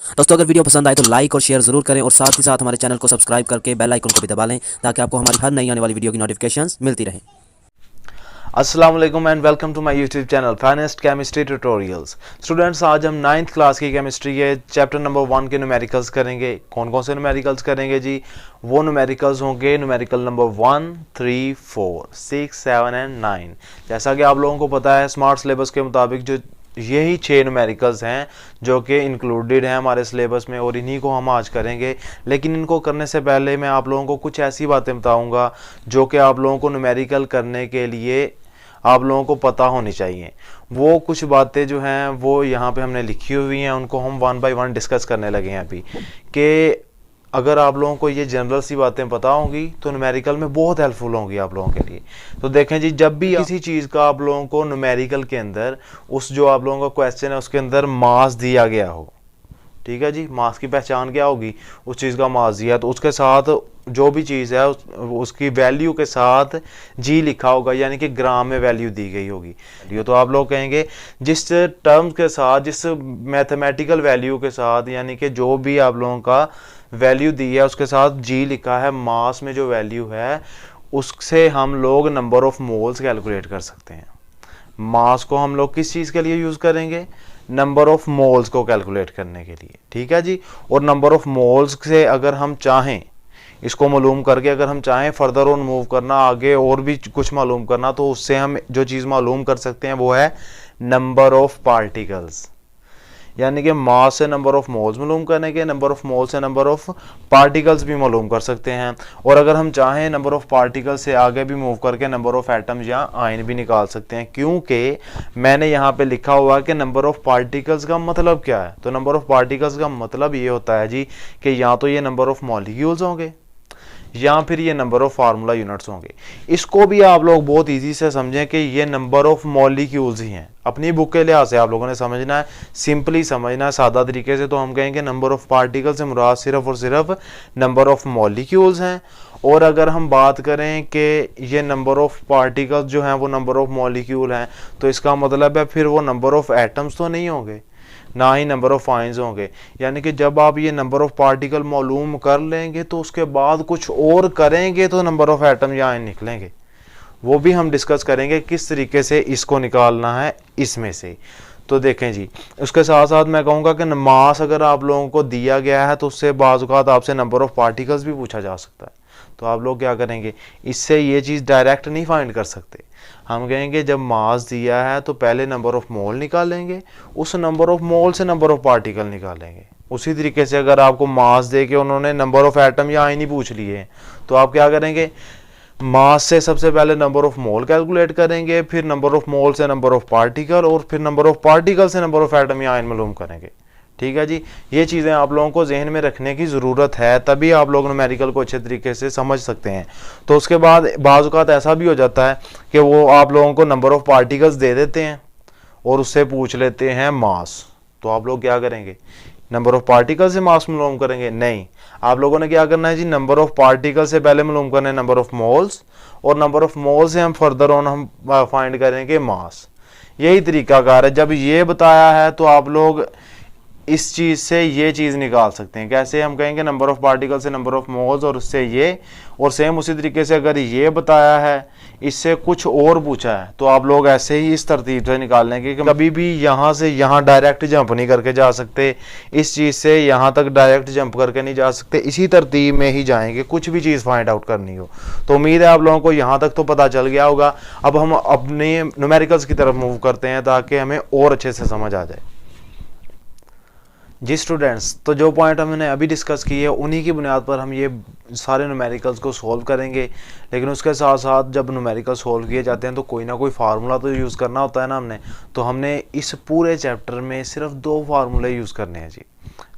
दोस्तों अगर वीडियो पसंद आए तो लाइक और शेयर ज़रूर करें और साथ ही साथ हमारे चैनल को सब्सक्राइब करके बेल आइकन को भी दबा लें ताकि आपको हमारी हर नई आने वाली वीडियो की नोटिफिकेशंस मिलती रहें। अस्सलाम वालेकुम and welcome to my YouTube channel finest chemistry tutorials. Students, आज हम 9th क्लास की केमिस्ट्री के चैप्टर नंबर 1 के न्यूमेरिकल्स करेंगे। कौन कौन से न्यूमेरिकल्स करेंगे जी? वो न्यूमेरिकल्स होंगे न्यूमेरिकल नंबर 1, 3, 4, 6, 7 एंड 9। जैसा कि आप लोगों को पता है, स्मार्ट सिलेबस के मुताबिक जो यही 6 न्यूमेरिकल्स हैं जो कि इंक्लूडेड हैं हमारे सिलेबस में, और इन्हीं को हम आज करेंगे। लेकिन इनको करने से पहले मैं आप लोगों को कुछ ऐसी बातें बताऊंगा जो कि आप लोगों को न्यूमेरिकल करने के लिए आप लोगों को पता होनी चाहिए। वो कुछ बातें जो हैं वो यहाँ पे हमने लिखी हुई हैं, उनको हम 1 बाय 1 डिस्कस करने लगे हैं अभी। कि अगर आप लोगों को ये जनरल सी बातें पता होंगी तो न्यूमेरिकल में बहुत हेल्पफुल होंगी आप लोगों के लिए। तो देखें जी, जब भी किसी चीज़ का आप लोगों को न्यूमेरिकल के अंदर उस जो आप लोगों का क्वेश्चन है उसके अंदर मास दिया गया हो, ठीक है जी, मास की पहचान क्या होगी? उस चीज़ का मास दिया, तो उसके साथ जो भी चीज़ है उसकी वैल्यू के साथ जी लिखा होगा, यानी कि ग्राम में वैल्यू दी गई होगी। ये तो आप लोग कहेंगे जिस टर्म के साथ, जिस मैथमेटिकल वैल्यू के साथ, यानी कि जो भी आप लोगों का वैल्यू दी है उसके साथ जी लिखा है, मास में जो वैल्यू है उससे हम लोग नंबर ऑफ मोल्स कैलकुलेट कर सकते हैं। मास को हम लोग किस चीज़ के लिए यूज़ करेंगे? नंबर ऑफ मोल्स को कैलकुलेट करने के लिए, ठीक है जी। और नंबर ऑफ मोल्स से अगर हम चाहें इसको मालूम करके, अगर हम चाहें फर्दर ऑन मूव करना, आगे और भी कुछ मालूम करना, तो उससे हम जो चीज़ मालूम कर सकते हैं वो है नंबर ऑफ पार्टिकल्स। यानी कि मास से नंबर ऑफ मोल्स मालूम करने के, नंबर ऑफ मोल्स से नंबर ऑफ पार्टिकल्स भी मालूम कर सकते हैं। और अगर हम चाहें नंबर ऑफ पार्टिकल्स से आगे भी मूव करके नंबर ऑफ एटम्स या आयन भी निकाल सकते हैं, क्योंकि मैंने यहाँ पे लिखा हुआ है कि नंबर ऑफ पार्टिकल्स का मतलब क्या है। तो नंबर ऑफ पार्टिकल्स का मतलब ये होता है जी कि या तो ये नंबर ऑफ मॉलिक्यूल्स होंगे या फिर ये नंबर ऑफ फार्मूला यूनिट्स होंगे। इसको भी आप लोग बहुत इजी से समझें कि ये नंबर ऑफ मॉलिक्यूल्स ही हैं। अपनी बुक के लिहाज से आप लोगों ने समझना है, सिंपली समझना है, सादा तरीके से। तो हम कहेंगे नंबर ऑफ पार्टिकल्स से मुराद सिर्फ और सिर्फ नंबर ऑफ मॉलिक्यूल्स हैं। और अगर हम बात करें कि ये नंबर ऑफ पार्टिकल्स जो हैं वो नंबर ऑफ मॉलिक्यूल हैं, तो इसका मतलब है फिर वो नंबर ऑफ एटम्स तो नहीं होंगे, ना ही नंबर ऑफ आयंस होंगे। यानी कि जब आप ये नंबर ऑफ पार्टिकल मालूम कर लेंगे तो उसके बाद कुछ और करेंगे तो नंबर ऑफ एटम या आयन निकलेंगे। वो भी हम डिस्कस करेंगे किस तरीके से इसको निकालना है इसमें से। तो देखें जी, उसके साथ साथ मैं कहूँगा कि मास अगर आप लोगों को दिया गया है तो उससे बाज़ औक़ात आपसे नंबर ऑफ पार्टिकल्स भी पूछा जा सकता है। तो आप लोग क्या करेंगे, इससे ये चीज़ डायरेक्ट नहीं फाइंड कर सकते। हम कहेंगे जब मास दिया है तो पहले नंबर ऑफ मोल निकालेंगे, उस नंबर ऑफ मोल से नंबर ऑफ पार्टिकल निकालेंगे। उसी तरीके से अगर आपको मास दे के उन्होंने नंबर ऑफ एटम या आयन ही पूछ लिए तो आप क्या करेंगे, मास से सबसे पहले नंबर ऑफ मोल कैलकुलेट करेंगे, फिर नंबर ऑफ मोल से नंबर ऑफ पार्टिकल, और फिर नंबर ऑफ पार्टिकल से नंबर ऑफ एटम या आयन मालूम करेंगे। ठीक है जी, ये चीज़ें आप लोगों को जहन में रखने की ज़रूरत है, तभी आप लोग न्यूमेरिकल को अच्छे तरीके से समझ सकते हैं। तो उसके बाद बाज़ औक़ात ऐसा भी हो जाता है कि वो आप लोगों को नंबर ऑफ पार्टिकल्स दे देते हैं और उससे पूछ लेते हैं मास। तो आप लोग क्या करेंगे, नंबर ऑफ पार्टिकल से मास मालूम करेंगे? नहीं, आप लोगों ने क्या करना है जी, नंबर ऑफ पार्टिकल से पहले मालूम करना है नंबर ऑफ मोल्स, और नंबर ऑफ मोल्स से हम फर्दर ऑन हम फाइंड करेंगे मास। यही तरीकाकार है। जब ये बताया है तो आप लोग इस चीज़ से ये चीज़ निकाल सकते हैं। कैसे? हम कहेंगे नंबर ऑफ पार्टिकल से नंबर ऑफ मोल्स और उससे ये, और सेम उसी तरीके से अगर ये बताया है इससे कुछ और पूछा है तो आप लोग ऐसे ही इस तरतीब से निकाल लेंगे कि कभी भी यहाँ से यहाँ डायरेक्ट जंप नहीं करके जा सकते, इस चीज़ से यहाँ तक डायरेक्ट जंप करके नहीं जा सकते, इसी तरतीब में ही जाएंगे कुछ भी चीज़ फाइंड आउट करनी हो। तो उम्मीद है आप लोगों को यहाँ तक तो पता चल गया होगा। अब हम अपने न्यूमेरिकल्स की तरफ मूव करते हैं ताकि हमें और अच्छे से समझ आ जाए। जी स्टूडेंट्स, तो जो पॉइंट हमने अभी डिस्कस किए उन्हीं की बुनियाद पर हम ये सारे न्यूमेरिकल्स को सॉल्व करेंगे। लेकिन उसके साथ साथ जब न्यूमेरिकल सॉल्व किए जाते हैं तो कोई ना कोई फार्मूला तो यूज़ करना होता है ना हमने। तो हमने इस पूरे चैप्टर में सिर्फ 2 फार्मूले यूज़ करने हैं जी।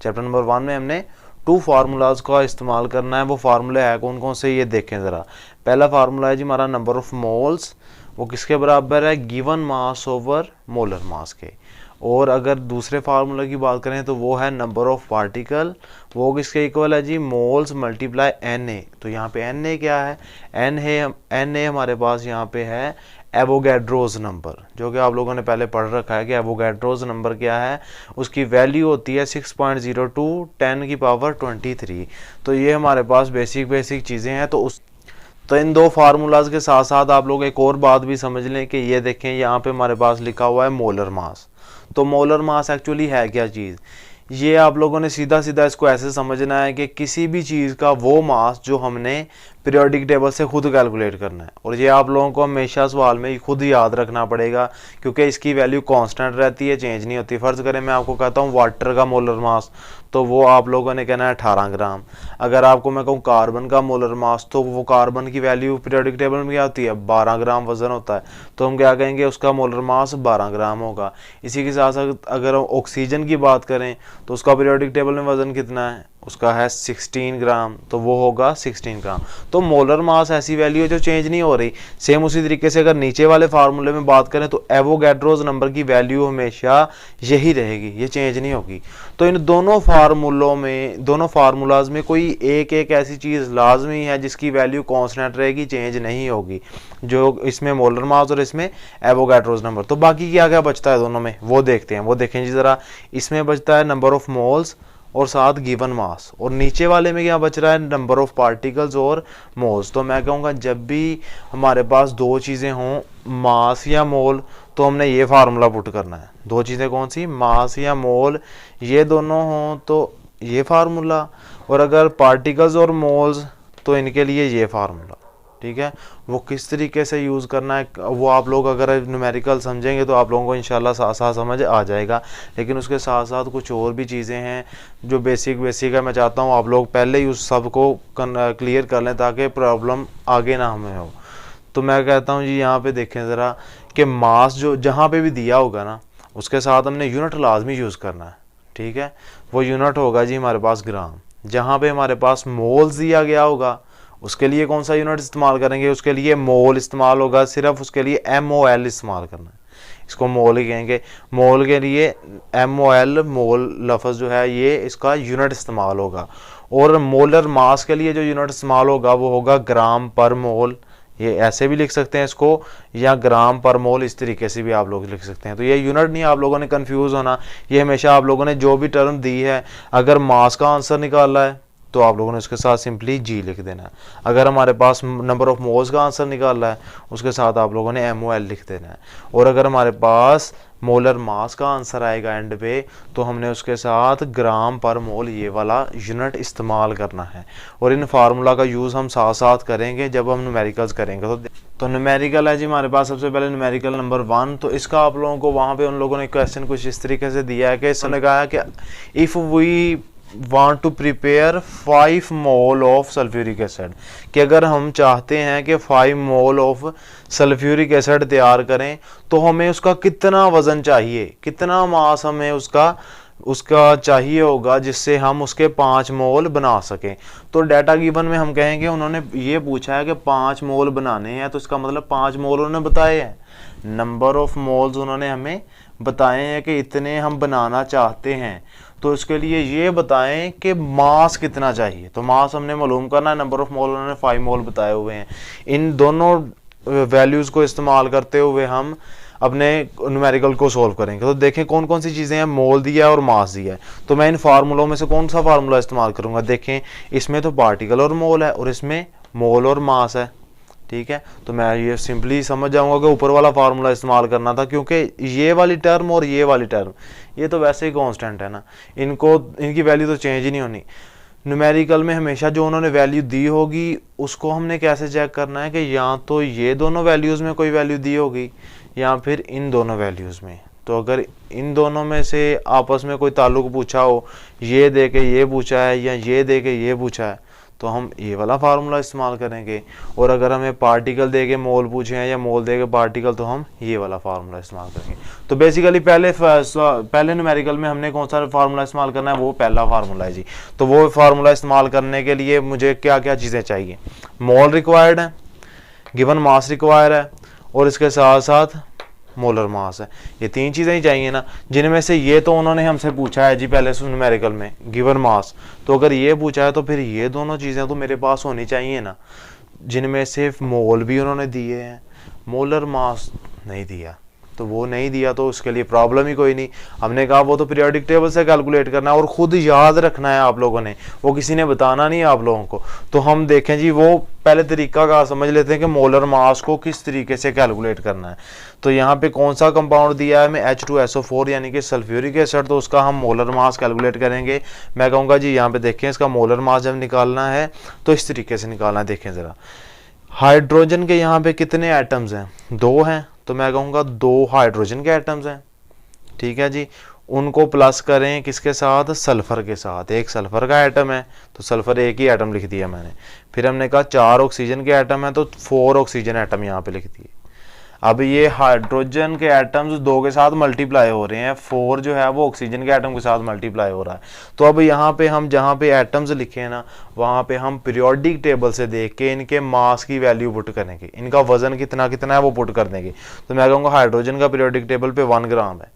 चैप्टर नंबर 1 में हमने 2 फार्मूलाज का इस्तेमाल करना है। वो फार्मूले है कौन कौन से, ये देखें ज़रा। पहला फार्मूला है जी हमारा नंबर ऑफ़ मोल्स, वो किसके बराबर है, given mass over molar mass के। और अगर दूसरे फार्मूला की बात करें तो वो है नंबर ऑफ पार्टिकल, वो किसके इक्वल है जी, मोल्स मल्टीप्लाई एन ए। तो यहाँ पे एन ए क्या है, एन ए हमारे पास यहाँ पे है एवोगैड्रोज नंबर, जो कि आप लोगों ने पहले पढ़ रखा है कि एवोगैड्रोज नंबर क्या है, उसकी वैल्यू होती है 6.02 10⁻23। तो ये हमारे पास बेसिक चीज़ें हैं। तो इन दो फार्मूलाज के साथ साथ आप लोग एक और बात भी समझ लें कि ये देखें यहाँ पे हमारे पास लिखा हुआ है मोलर मास। तो मोलर मास एक्चुअली है क्या चीज़, ये आप लोगों ने सीधा इसको ऐसे समझना है कि किसी भी चीज़ का वो मास जो हमने पीरियोडिक टेबल से खुद कैलकुलेट करना है। और ये आप लोगों को हमेशा सवाल में खुद याद रखना पड़ेगा, क्योंकि इसकी वैल्यू कांस्टेंट रहती है, चेंज नहीं होती। फ़र्ज़ करें मैं आपको कहता हूँ वाटर का मोलर मास, तो वो आप लोगों ने कहना है 18 ग्राम। अगर आपको मैं कहूँ कार्बन का मोलर मास, तो वो कार्बन की वैल्यू पीरियोडिक टेबल में क्या होती है, 12 ग्राम वजन होता है, तो हम क्या कहेंगे, उसका मोलर मास 12 ग्राम होगा। इसी के साथ साथ अगर हम ऑक्सीजन की बात करें तो उसका पीरियोडिक टेबल में वजन कितना है, उसका है 16 ग्राम, तो वो होगा 16 ग्राम। तो मोलर मास ऐसी वैल्यू है जो चेंज नहीं हो रही। सेम उसी तरीके से अगर नीचे वाले फार्मूले में बात करें तो एवोगैड्रोज नंबर की वैल्यू हमेशा यही रहेगी, ये चेंज नहीं होगी। तो इन दोनों फार्मूलाज में कोई एक ऐसी चीज़ लाजमी है जिसकी वैल्यू कांस्टेंट रहेगी, चेंज नहीं होगी, जो इसमें मोलर मास और इसमें एवोगैड्रोज नंबर। तो बाकी क्या क्या बचता है दोनों में, वो देखते हैं। वो देखें जी ज़रा, इसमें बचता है नंबर ऑफ मोल्स और साथ गिवन मास, और नीचे वाले में क्या बच रहा है, नंबर ऑफ पार्टिकल्स और मोल्स। तो मैं कहूँगा जब भी हमारे पास दो चीज़ें हों, मास या मोल, तो हमने ये फार्मूला पुट करना है। दो चीज़ें कौन सी, मास या मोल, ये दोनों हों तो ये फार्मूला, और अगर पार्टिकल्स और मोल्स तो इनके लिए ये फार्मूला। ठीक है, वो किस तरीके से यूज़ करना है वो आप लोग अगर न्यूमेरिकल समझेंगे तो आप लोगों को इंशाल्लाह साथ समझ आ जाएगा। लेकिन उसके साथ साथ कुछ और भी चीज़ें हैं जो बेसिक है। मैं चाहता हूँ आप लोग पहले ही उस सब को क्लियर कर लें ताकि प्रॉब्लम आगे ना हमें हो। तो मैं कहता हूँ जी, यहाँ पे देखें ज़रा कि मास जो जहाँ पे भी दिया होगा ना, उसके साथ हमने यूनिट लाजमी यूज़ करना है। ठीक है, वो यूनिट होगा जी हमारे पास ग्राम। जहाँ पे हमारे पास मोल्स दिया गया होगा उसके लिए कौन सा यूनिट इस्तेमाल करेंगे, उसके लिए मोल इस्तेमाल होगा, सिर्फ उसके लिए MOL इस्तेमाल करना है, इसको मोल ही कहेंगे। मोल के लिए MOL, मोल लफ्ज़ जो है ये इसका यूनिट इस्तेमाल होगा। और मोलर मास के लिए जो यूनिट इस्तेमाल होगा वो होगा ग्राम पर मोल। ये ऐसे भी लिख सकते हैं इसको, या ग्राम पर मोल, इस तरीके से भी आप लोग लिख सकते हैं। तो ये यूनिट नहीं आप लोगों ने कंफ्यूज होना, ये हमेशा आप लोगों ने जो भी टर्म दी है, अगर मास का आंसर निकाला है तो आप लोगों ने उसके साथ सिंपली जी लिख देना है। अगर हमारे पास नंबर ऑफ मोल्स का आंसर निकालना है उसके साथ आप लोगों ने MOL लिख देना है। और अगर हमारे पास मोलर मास का आंसर आएगा एंड पे तो हमने उसके साथ ग्राम पर मोल ये वाला यूनिट इस्तेमाल करना है। और इन फार्मूला का यूज़ हम साथ करेंगे जब हम न्यूमेरिकल्स करेंगे। तो न्यूमेरिकल है जी हमारे पास सबसे पहले न्यूमेरिकल नंबर 1। तो इसका आप लोगों को वहाँ पे उन लोगों ने क्वेश्चन कुछ इस तरीके से दिया है कि इसने कहा है कि if we want to prepare 5 mole of sulphuric acid, कि अगर हम चाहते हैं कि 5 मोल ऑफ सल्फ्यूरिक एसिड तैयार करें तो हमें उसका कितना वज़न चाहिए, कितना मास हमें उसका चाहिए होगा जिससे हम उसके 5 मोल बना सकें। तो डाटा गिवन में हम कहेंगे, उन्होंने ये पूछा है कि 5 मोल बनाने हैं, तो इसका मतलब 5 मोल उन्होंने बताए हैं, नंबर ऑफ मोल्स उन्होंने हमें बताए हैं कि इतने हम बनाना चाहते हैं। तो इसके लिए ये बताएं कि मास कितना चाहिए। तो मास हमने मालूम करना है, नंबर ऑफ मोल उन्होंने 5 मोल बताए हुए हैं। इन दोनों वैल्यूज़ को इस्तेमाल करते हुए हम अपने न्यूमेरिकल को सॉल्व करेंगे। तो देखें कौन कौन सी चीज़ें हैं, मोल दिया है और मास दिया है। तो मैं इन फार्मूलों में से कौन सा फार्मूला इस्तेमाल करूँगा, देखें इसमें तो पार्टिकल और मोल है और इसमें मोल और मास है। ठीक है, तो मैं ये सिंपली समझ जाऊंगा कि ऊपर वाला फार्मूला इस्तेमाल करना था, क्योंकि ये वाली टर्म और ये वाली टर्म ये तो वैसे ही कांस्टेंट है ना, इनकी वैल्यू तो चेंज ही नहीं होनी। न्यूमेरिकल में हमेशा जो उन्होंने वैल्यू दी होगी उसको हमने कैसे चेक करना है कि या तो ये दोनों वैल्यूज़ में कोई वैल्यू दी होगी या फिर इन दोनों वैल्यूज़ में। तो अगर इन दोनों में से आपस में कोई ताल्लुक पूछा हो, ये दे के ये पूछा है या ये दे के ये पूछा है, तो हम ये वाला फार्मूला इस्तेमाल करेंगे। और अगर हमें पार्टिकल दे के मोल पूछे हैं या मोल दे के पार्टिकल, तो हम ये वाला फार्मूला इस्तेमाल करेंगे। तो बेसिकली पहले न्यूमेरिकल में हमने कौन सा फार्मूला इस्तेमाल करना है, वो पहला फार्मूला है जी। तो वो फार्मूला इस्तेमाल करने के लिए मुझे क्या क्या चीज़ें चाहिए, मोल रिक्वायर्ड है, गिवन मास रिक्वायर है और इसके साथ साथ मोलर मास है। ये 3 चीज़ें ही चाहिए ना, जिनमें से ये तो उन्होंने हमसे पूछा है जी पहले न्यूमेरिकल में, गिवन मास। तो अगर ये पूछा है तो फिर ये दोनों चीज़ें तो मेरे पास होनी चाहिए ना, जिनमें से मोल भी उन्होंने दिए हैं, मोलर मास नहीं दिया, तो वो नहीं दिया तो उसके लिए प्रॉब्लम ही कोई नहीं। हमने कहा वो तो पीरियोडिक टेबल से कैलकुलेट करना है और ख़ुद याद रखना है आप लोगों ने, वो किसी ने बताना नहीं है आप लोगों को। तो हम देखें जी, वो पहले तरीका का समझ लेते हैं कि मोलर मास को किस तरीके से कैलकुलेट करना है। तो यहाँ पे कौन सा कंपाउंड दिया है हमें, H2SO4 यानी कि सल्फ्यूरिक एसिड, तो उसका हम मोलर मास कैलकुलेट करेंगे। मैं कहूँगा जी यहाँ पे देखें, इसका मोलर मास जब निकालना है तो इस तरीके से निकालना है। देखें ज़रा, हाइड्रोजन के यहाँ पे कितने एटम्स हैं, 2 हैं, तो मैं कहूँगा 2 हाइड्रोजन के एटम्स हैं, ठीक है जी। उनको प्लस करें किसके साथ, सल्फर के साथ, एक सल्फर का एटम है तो सल्फर एक ही एटम लिख दिया मैंने। फिर हमने कहा 4 ऑक्सीजन के एटम है तो 4 ऑक्सीजन एटम यहाँ पे लिख दिए। अब ये हाइड्रोजन के एटम्स 2 के साथ मल्टीप्लाई हो रहे हैं, 4 जो है वो ऑक्सीजन के एटम के साथ मल्टीप्लाई हो रहा है। तो अब यहाँ पे हम जहाँ पे एटम्स लिखे हैं ना, वहाँ पे हम पीरियोडिक टेबल से देख के इनके मास की वैल्यू पुट करेंगे, इनका वजन कितना कितना है वो पुट कर देंगे। तो मैं कहूँगा हाइड्रोजन का पीरियोडिक टेबल पे 1 ग्राम है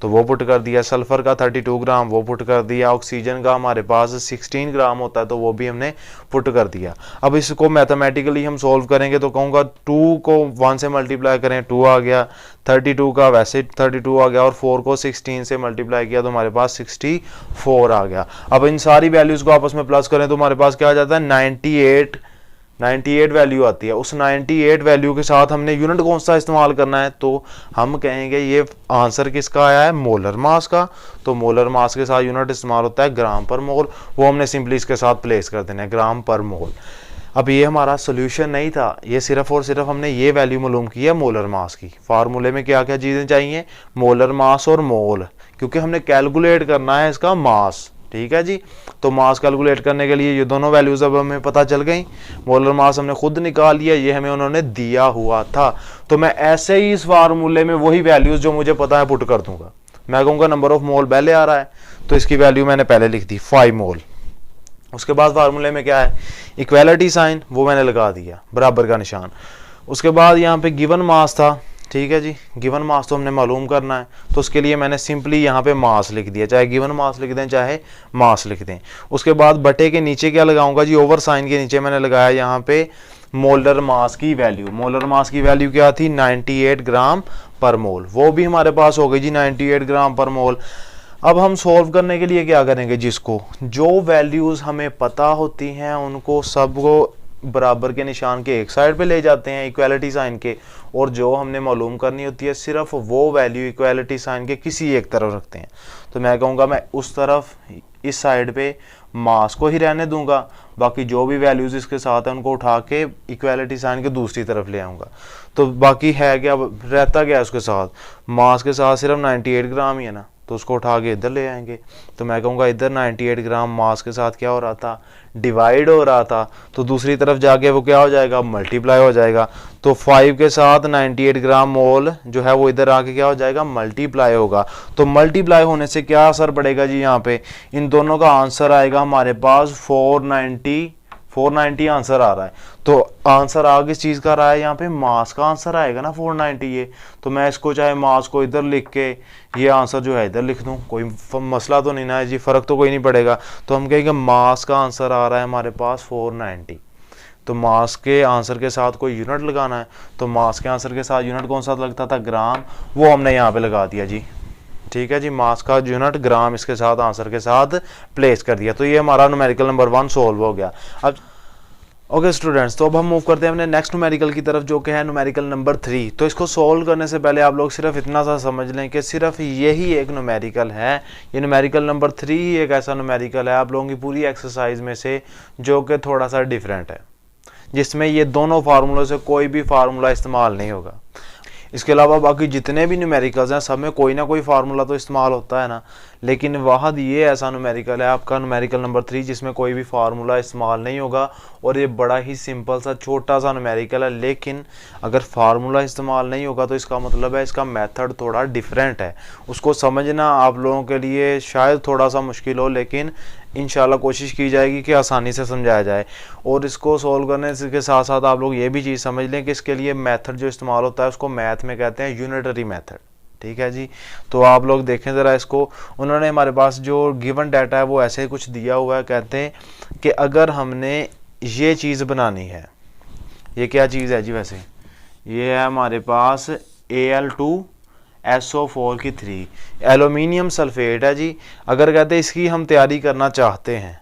तो वो पुट कर दिया, सल्फर का 32 ग्राम वो पुट कर दिया, ऑक्सीजन का हमारे पास 16 ग्राम होता है तो वो भी हमने पुट कर दिया। अब इसको मैथमेटिकली हम सोल्व करेंगे तो कहूँगा 2 को 1 से मल्टीप्लाई करें 2 आ गया, 32 का वैसे 32 आ गया और 4 को 16 से मल्टीप्लाई किया तो हमारे पास 64 आ गया। अब इन सारी वैल्यूज़ को आपस में प्लस करें तो हमारे पास क्या आ जाता है, 98 वैल्यू आती है। उस 98 वैल्यू के साथ हमने यूनिट कौन सा इस्तेमाल करना है, तो हम कहेंगे ये आंसर किसका आया है, मोलर मास का। तो मोलर मास के साथ यूनिट इस्तेमाल होता है ग्राम पर मोल, वो हमने सिंपली इसके साथ प्लेस कर देना है, ग्राम पर मोल। अब ये हमारा सोल्यूशन नहीं था, ये सिर्फ और सिर्फ हमने ये वैल्यू मालूम की है मोलर मास की। फार्मूले में क्या क्या चीज़ें चाहिए, मोलर मास और मोल, क्योंकि हमने कैलकुलेट करना है इसका मास, ठीक है जी। तो मास कैलकुलेट करने के लिए ये दोनों वैल्यूज अब हमें पता चल गई। मोलर मास हमने खुद निकाल लिया, ये हमें उन्होंने दिया हुआ था। तो मैं ऐसे ही इस फार्मूले में वही वैल्यूज जो मुझे पता है पुट कर दूंगा। मैं कहूँगा नंबर ऑफ मोल पहले आ रहा है तो इसकी वैल्यू मैंने पहले लिख दी 5 मोल। उसके बाद फार्मूले में क्या है, इक्वालिटी साइन वो मैंने लगा दिया, बराबर का निशान। उसके बाद यहाँ पे गिवन मास था, ठीक है जी, गिवन मास तो हमने मालूम करना है तो उसके लिए मैंने सिंपली यहाँ पे मास लिख दिया, चाहे गिवन मास लिख दें चाहे मास लिख दें। उसके बाद बटे के नीचे क्या लगाऊंगा जी, ओवर साइन के नीचे मैंने लगाया यहाँ पे मोलर मास की वैल्यू। मोलर मास की वैल्यू क्या थी, 98 ग्राम पर मोल, वो भी हमारे पास हो गई जी 98 ग्राम पर मोल। अब हम सॉल्व करने के लिए क्या करेंगे, जिसको जो वैल्यूज़ हमें पता होती हैं उनको सबको बराबर के निशान के एक साइड पे ले जाते हैं इक्वालिटी साइन के, और जो हमने मालूम करनी होती है सिर्फ वो वैल्यू इक्वालिटी साइन के किसी एक तरफ रखते हैं। तो मैं कहूँगा मैं उस तरफ इस साइड पे मास को ही रहने दूंगा, बाकी जो भी वैल्यूज़ इसके साथ है उनको उठा के इक्वालिटी साइन के दूसरी तरफ ले आऊँगा। तो बाकी है क्या, रहता क्या उसके साथ, मास के साथ सिर्फ 98 ग्राम ही है ना, तो उसको उठा के इधर ले आएंगे। तो मैं कहूँगा इधर 98 ग्राम मास के साथ क्या हो रहा था, डिवाइड हो रहा था, तो दूसरी तरफ जाके वो क्या हो जाएगा, मल्टीप्लाई हो जाएगा। तो 5 के साथ 98 ग्राम मोल जो है वो इधर आके क्या हो जाएगा, मल्टीप्लाई होगा। तो मल्टीप्लाई होने से क्या असर पड़ेगा जी, यहाँ पे इन दोनों का आंसर आएगा हमारे पास 490 आंसर आ रहा है। तो आंसर आ किस चीज़ का रहा है, यहाँ पे मास का आंसर आएगा ना 490 ये। तो मैं इसको चाहे मास को इधर लिख के ये आंसर जो है इधर लिख दूँ, कोई मसला तो नहीं ना है जी, फ़र्क तो कोई नहीं पड़ेगा। तो हम कहेंगे मास का आंसर आ रहा है हमारे पास 490। तो मास के आंसर के साथ कोई यूनिट लगाना है, तो मास के आंसर के साथ यूनिट कौन सा लगता था, ग्राम, वो हमने यहाँ पे लगा दिया जी, ठीक है जी। मास का यूनिट ग्राम इसके साथ आंसर के साथ प्लेस कर दिया। तो ये हमारा न्यूमेरिकल नंबर 1 सोल्व हो गया। अब ओके स्टूडेंट्स, तो अब हम मूव करते हैं अपने नेक्स्ट न्यूमेरिकल की तरफ, जो कि है न्यूमेरिकल नंबर 3। तो इसको सोल्व करने से पहले आप लोग सिर्फ इतना सा समझ लें कि सिर्फ यही एक न्यूमेरिकल है, ये न्यूमेरिकल नंबर 3 ही एक ऐसा न्यूमेरिकल है आप लोगों की पूरी एक्सरसाइज में से जो कि थोड़ा सा डिफरेंट है, जिसमें ये दोनों फार्मूलों से कोई भी फार्मूला इस्तेमाल नहीं होगा। इसके अलावा बाकी जितने भी न्यूमेरिकल्स हैं सब में कोई ना कोई फार्मूला तो इस्तेमाल होता है ना, लेकिन वाहद ये ऐसा न्यूमेरिकल है आपका न्यूमेरिकल नंबर 3 जिसमें कोई भी फार्मूला इस्तेमाल नहीं होगा, और ये बड़ा ही सिंपल सा छोटा सा न्यूमेरिकल है। लेकिन अगर फार्मूला इस्तेमाल नहीं होगा तो इसका मतलब है इसका मेथड थोड़ा डिफरेंट है, उसको समझना आप लोगों के लिए शायद थोड़ा सा मुश्किल हो, लेकिन इंशाल्लाह कोशिश की जाएगी कि आसानी से समझाया जाए। और इसको सोल्व करने के साथ साथ आप लोग ये भी चीज़ समझ लें कि इसके लिए मेथड जो इस्तेमाल होता है उसको मैथ में कहते हैं यूनिटरी मेथड, ठीक है जी। तो आप लोग देखें ज़रा इसको, उन्होंने हमारे पास जो गिवन डाटा है वो ऐसे कुछ दिया हुआ है, कहते हैं कि अगर हमने ये चीज़ बनानी है, ये क्या चीज़ है जी, वैसे ये है हमारे पास Al2SO4 की 3 एल्यूमिनियम सल्फेट है जी। अगर कहते हैं इसकी हम तैयारी करना चाहते हैं,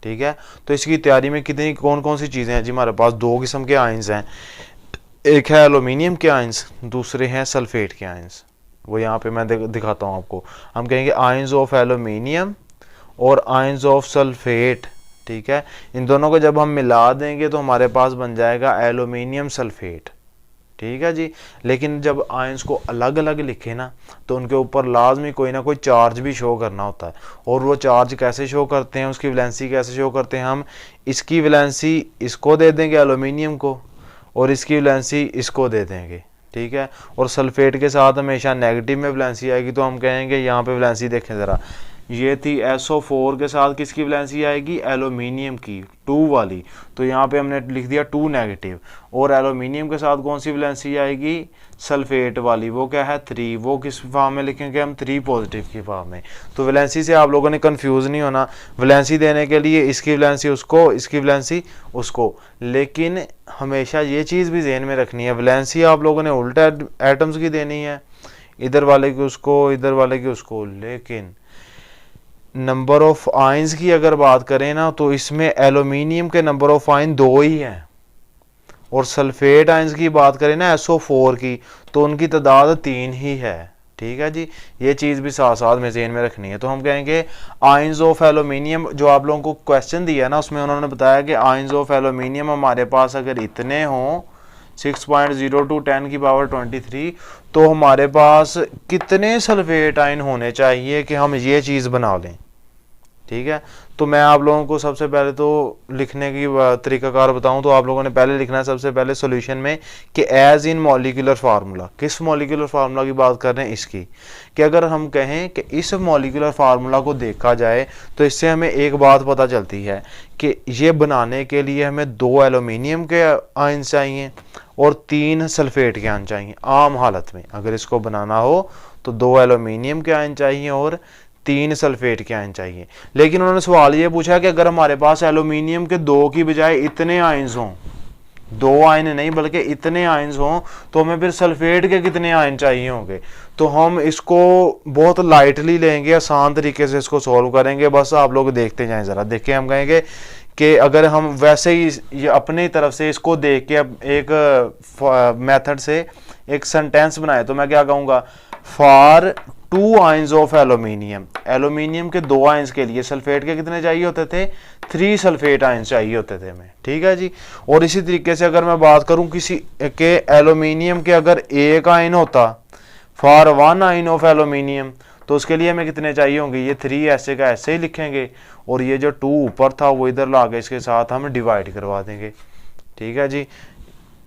ठीक है, तो इसकी तैयारी में कितनी कौन कौन सी चीज़ें हैं जी। हमारे पास दो किस्म के आयंस हैं, एक है एल्यूमिनियम के आयंस, दूसरे हैं सल्फेट के आयंस। वो यहाँ पे मैं दिखाता हूँ आपको। हम कहेंगे आयंस ऑफ एल्यूमिनियम और आयंस ऑफ सल्फेट, ठीक है। इन दोनों को जब हम मिला देंगे तो हमारे पास बन जाएगा एल्यूमिनियम सल्फेट, ठीक है जी। लेकिन जब आयंस को अलग अलग लिखे ना तो उनके ऊपर लाजमी कोई ना कोई चार्ज भी शो करना होता है। और वो चार्ज कैसे शो करते हैं, उसकी वैलेंसी कैसे शो करते हैं, हम इसकी वैलेंसी इसको दे देंगे एल्यूमिनियम को और इसकी वैलेंसी इसको दे देंगे, ठीक है। और सल्फेट के साथ हमेशा नेगेटिव में वैलेंसी आएगी, तो हम कहेंगे यहाँ पे वैलेंसी देखें ज़रा, ये थी SO4 के साथ किसकी वैलेंसी आएगी, एल्यूमिनियम की 2 वाली, तो यहाँ पे हमने लिख दिया 2 नेगेटिव। और एल्यूमिनियम के साथ कौन सी वैलेंसी आएगी, सल्फेट वाली, वो क्या है 3, वो किस फॉर्म में लिखेंगे हम, 3 पॉजिटिव की फॉर्म में। तो वैलेंसी से आप लोगों ने कंफ्यूज नहीं होना, वैलेंसी देने के लिए इसकी वैलेंसी उसको, इसकी वैलेंसी उसको। लेकिन हमेशा ये चीज़ भी ज़हन में रखनी है, वैलेंसी आप लोगों ने उल्टा एटम्स की देनी है, इधर वाले की उसको, इधर वाले की उसको। लेकिन नंबर ऑफ आयंस की अगर बात करें ना तो इसमें एल्यूमिनियम के नंबर ऑफ आयन 2 ही हैं, और सल्फेट आयंस की बात करें ना SO4 की तो उनकी तादाद 3 ही है, ठीक है जी। ये चीज़ भी साथ साथ में ज़हन में रखनी है। तो हम कहेंगे आयंस ऑफ एल्यूमिनियम, जो आप लोगों को क्वेश्चन दिया ना उसमें उन्होंने बताया कि आयंस ऑफ एल्यूमिनियम हमारे पास अगर इतने हों 6.02 10 की पावर 23, तो हमारे पास कितने सल्फेट आयन होने चाहिए कि हम ये चीज़ बना लें, ठीक है। तो मैं आप लोगों को सबसे पहले तो लिखने की तरीकाकार बताऊं तो आप लोगों ने पहले लिखना है सबसे पहले सॉल्यूशन में कि एज इन मॉलिक्यूलर फार्मूला। किस मॉलिक्यूलर फार्मूला की बात कर रहे हैं, इसकी, कि अगर हम कहें कि इस मॉलिक्यूलर फार्मूला को देखा जाए तो इससे हमें एक बात पता चलती है कि ये बनाने के लिए हमें 2 एल्यूमिनियम के आयन चाहिए और 3 सल्फेट के आयन चाहिए। आम हालत में अगर इसको बनाना हो तो 2 एल्यूमिनियम के आयन चाहिए और 3 सल्फेट के आयन चाहिए। लेकिन उन्होंने सवाल ये पूछा कि अगर हमारे पास एल्यूमिनियम के 2 की बजाय इतने आयंस हों, 2 आयन नहीं बल्कि इतने आयंस हों, तो हमें फिर सल्फेट के कितने आयन चाहिए होंगे। तो हम इसको बहुत लाइटली लेंगे, आसान तरीके से इसको सॉल्व करेंगे। बस आप लोग देखते जाएं ज़रा। देखिए हम कहेंगे कि अगर हम वैसे ही ये अपनी तरफ से इसको देख के एक मेथड से एक सेंटेंस बनाए तो मैं क्या कहूँगा, for 2 ions of aluminium, aluminium के 2 आयंस के लिए सल्फेट के कितने चाहिए होते थे, 3 सल्फेट आयंस चाहिए होते थे हमें, ठीक है जी। और इसी तरीके से अगर मैं बात करूं किसी के एल्यूमिनियम के अगर 1 आयन होता फॉर 1 आयन ऑफ एल्यूमिनियम, तो उसके लिए हमें कितने चाहिए होंगे, ये 3 ऐसे का ऐसे ही लिखेंगे और ये जो 2 ऊपर था वो इधर ला के इसके साथ हम डिवाइड करवा देंगे, ठीक है जी।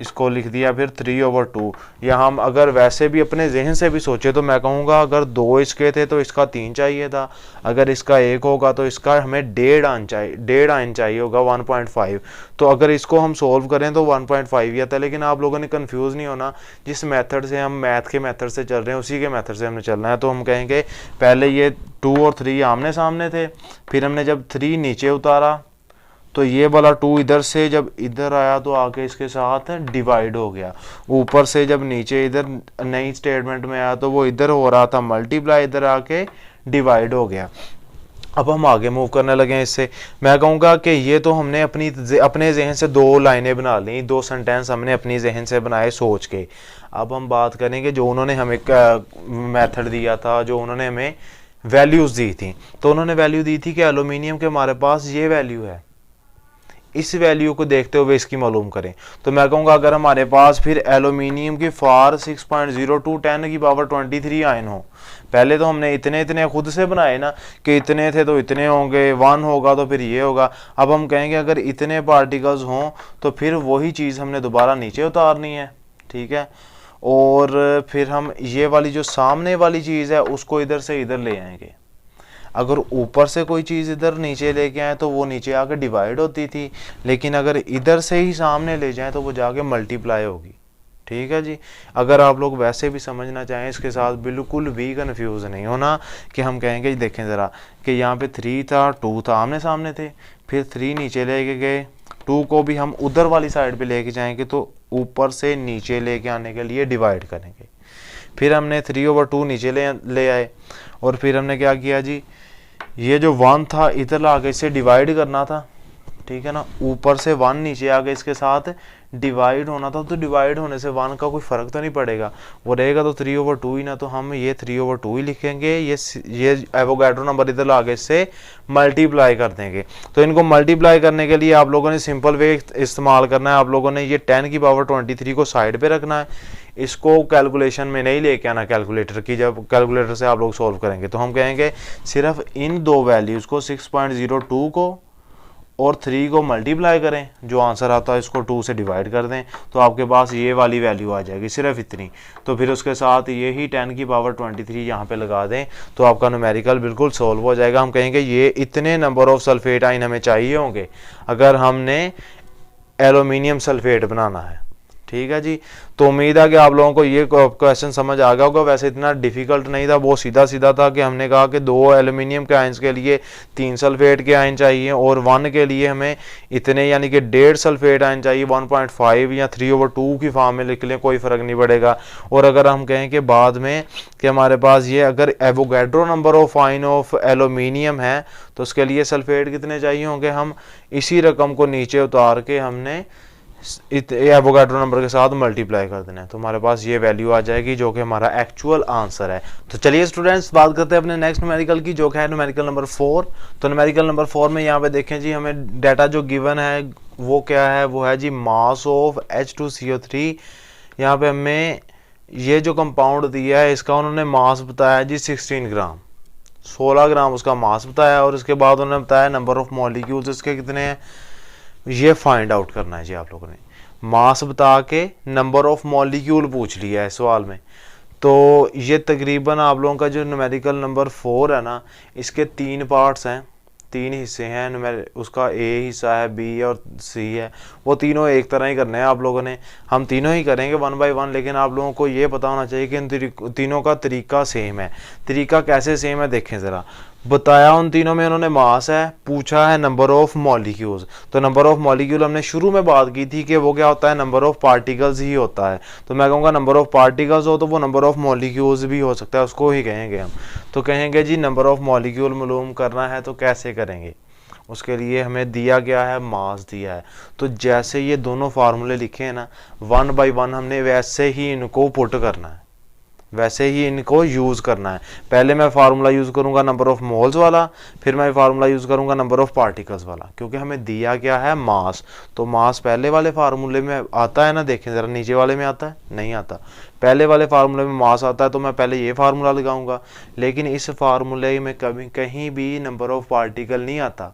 इसको लिख दिया फिर 3/2। या हम अगर वैसे भी अपने जहन से भी सोचे तो मैं कहूँगा अगर 2 इसके थे तो इसका 3 चाहिए था, अगर इसका 1 होगा तो इसका हमें 1.5 आयन चाहिए होगा 1.5। तो अगर इसको हम सोल्व करें तो 1.5 ही आता है। लेकिन आप लोगों ने कंफ्यूज नहीं होना, जिस मेथड से हम मैथ के मेथड से चल रहे हैं उसी के मेथड से हमने चलना है। तो हम कहेंगे पहले ये 2 और 3 आमने सामने थे, फिर हमने जब 3 नीचे उतारा तो ये वाला 2 इधर से जब इधर आया तो आके इसके साथ डिवाइड हो गया। ऊपर से जब नीचे इधर नई स्टेटमेंट में आया तो वो इधर हो रहा था मल्टीप्लाई, इधर आके डिवाइड हो गया। अब हम आगे मूव करने लगे हैं इससे। मैं कहूँगा कि ये तो हमने अपने जहन से 2 लाइनें बना ली, 2 सेंटेंस हमने अपनी जहन से बनाए सोच के। अब हम बात करेंगे जो उन्होंने हमें मेथड दिया था, जो उन्होंने हमें वैल्यूज़ दी थी। तो उन्होंने वैल्यू दी थी कि एल्यूमिनियम के हमारे पास ये वैल्यू है, इस वैल्यू को देखते हुए इसकी मालूम करें। तो मैं कहूँगा अगर हमारे पास फिर एल्यूमिनियम की फॉर 6.02 10 की पावर 23 आयन हो, पहले तो हमने इतने खुद से बनाए ना कि इतने थे तो इतने होंगे, 1 होगा तो फिर ये होगा। अब हम कहेंगे अगर इतने पार्टिकल्स हों तो फिर वही चीज़ हमने दोबारा नीचे उतारनी है, ठीक है। और फिर हम ये वाली जो सामने वाली चीज़ है उसको इधर से इधर ले आएंगे। अगर ऊपर से कोई चीज़ इधर नीचे लेके आए तो वो नीचे आके डिवाइड होती थी, लेकिन अगर इधर से ही सामने ले जाएं तो वो जाके मल्टीप्लाई होगी, ठीक है जी। अगर आप लोग वैसे भी समझना चाहें इसके साथ बिल्कुल भी कंफ्यूज नहीं होना कि हम कहेंगे देखें ज़रा कि यहाँ पे 3 था 2 था आमने सामने थे, फिर 3 नीचे लेके गए, 2 को भी हम उधर वाली साइड पे लेके जाएंगे तो ऊपर से नीचे लेके आने के लिए डिवाइड करेंगे। फिर हमने 3/2 नीचे ले आए और फिर हमने क्या किया जी, ये जो 1 था इधर ला के इसे डिवाइड करना था, ठीक है ना। ऊपर से 1 नीचे आ गए, इसके साथ डिवाइड होना था, तो डिवाइड होने से 1 का कोई फ़र्क तो नहीं पड़ेगा, वो रहेगा तो 3/2 ही ना, तो हम ये 3/2 ही लिखेंगे। ये एवोगाड्रो नंबर इधर ला के इससे मल्टीप्लाई कर देंगे। तो इनको मल्टीप्लाई करने के लिए आप लोगों ने सिंपल वे इस्तेमाल करना है। आप लोगों ने ये 10⁻23 को साइड पे रखना है, इसको कैलकुलेशन में नहीं लेके आना कैलकुलेटर की। जब कैलकुलेटर से आप लोग सॉल्व करेंगे तो हम कहेंगे सिर्फ इन दो वैल्यूज़ को 6.02 को और 3 को मल्टीप्लाई करें, जो आंसर आता है इसको 2 से डिवाइड कर दें, तो आपके पास ये वाली वैल्यू आ जाएगी, सिर्फ इतनी। तो फिर उसके साथ ये ही 10⁻23 यहाँ पे लगा दें, तो आपका न्यूमेरिकल बिल्कुल सॉल्व हो जाएगा। हम कहेंगे ये इतने नंबर ऑफ सल्फेट आयन हमें चाहिए होंगे अगर हमने एल्यूमिनियम सल्फेट बनाना है, ठीक है जी। तो उम्मीद है कि आप लोगों को ये क्वेश्चन समझ आ गया होगा। वैसे इतना डिफिकल्ट नहीं था, बहुत सीधा सीधा था कि हमने कहा कि 2 एल्यूमिनियम के आयंस के लिए 3 सल्फेट के आयन चाहिए और 1 के लिए हमें इतने यानी कि 1.5 सल्फेट आयन चाहिए। 1.5 या 3/2 की फॉर्म में लिख लें, कोई फ़र्क नहीं पड़ेगा। और अगर हम कहें कि बाद में कि हमारे पास ये अगर Avogadro number of ion of aluminium है तो उसके लिए सल्फेट कितने चाहिए होंगे, हम इसी रकम को नीचे उतार के हमने एवोगाड्रो नंबर के साथ मल्टीप्लाई कर देना है, तो हमारे पास ये वैल्यू आ जाएगी जो कि हमारा एक्चुअल आंसर है। तो चलिए स्टूडेंट्स बात करते हैं अपने नेक्स्ट न्यूमेरिकल की, जो कि है न्यूमेरिकल नंबर 4। तो न्यूमेरिकल नंबर 4 में यहाँ पे देखें जी, हमें डाटा जो गिवन है वो क्या है, वो है जी मास ऑफ H2CO3। यहाँ पे हमें ये जो कंपाउंड दिया है इसका उन्होंने मास बताया जी 16 ग्राम, 16 ग्राम उसका मास बताया। और इसके बाद उन्होंने बताया नंबर ऑफ मॉलिक्यूल्स इसके कितने हैं, ये फाइंड आउट करना है जी। आप लोगों ने मास बता के नंबर ऑफ मॉलिक्यूल पूछ लिया है सवाल में। तो ये तकरीबन आप लोगों का जो न्यूमेरिकल नंबर 4 है ना, इसके 3 पार्ट्स हैं, 3 हिस्से हैं। उसका ए हिस्सा है, बी और सी है, वो तीनों एक तरह ही करने हैं आप लोगों ने। हम तीनों ही करेंगे 1 बाय 1, लेकिन आप लोगों को ये पता होना चाहिए कि इन तीनों का तरीका सेम है। तरीका कैसे सेम है देखें ज़रा। बताया उन तीनों में उन्होंने मास है, पूछा है नंबर ऑफ मॉलिक्यूल्स। तो नंबर ऑफ मॉलिक्यूल हमने शुरू में बात की थी कि वो क्या होता है, नंबर ऑफ पार्टिकल्स ही होता है। तो मैं कहूँगा नंबर ऑफ पार्टिकल्स हो तो वो नंबर ऑफ मॉलिक्यूल्स भी हो सकता है, उसको ही कहेंगे हम। तो कहेंगे जी नंबर ऑफ मॉलिक्यूल मालूम करना है, तो कैसे करेंगे, उसके लिए हमें दिया गया है मास दिया है। तो जैसे ये दोनों फार्मूले लिखे हैं ना 1 बाय 1, हमने वैसे ही इनको पुट करना है, वैसे ही इनको यूज़ करना है। पहले मैं फार्मूला यूज़ करूंगा नंबर ऑफ मोल्स वाला, फिर मैं फार्मूला यूज़ करूंगा नंबर ऑफ पार्टिकल्स वाला, क्योंकि हमें दिया क्या है मास। तो मास पहले वाले फार्मूले में आता है ना, देखें ज़रा नीचे वाले में आता है, नहीं आता। पहले वाले फार्मूले में मास आता है तो मैं पहले ये फार्मूला लगाऊंगा, लेकिन इस फार्मूले में कभी कहीं भी नंबर ऑफ पार्टिकल नहीं आता।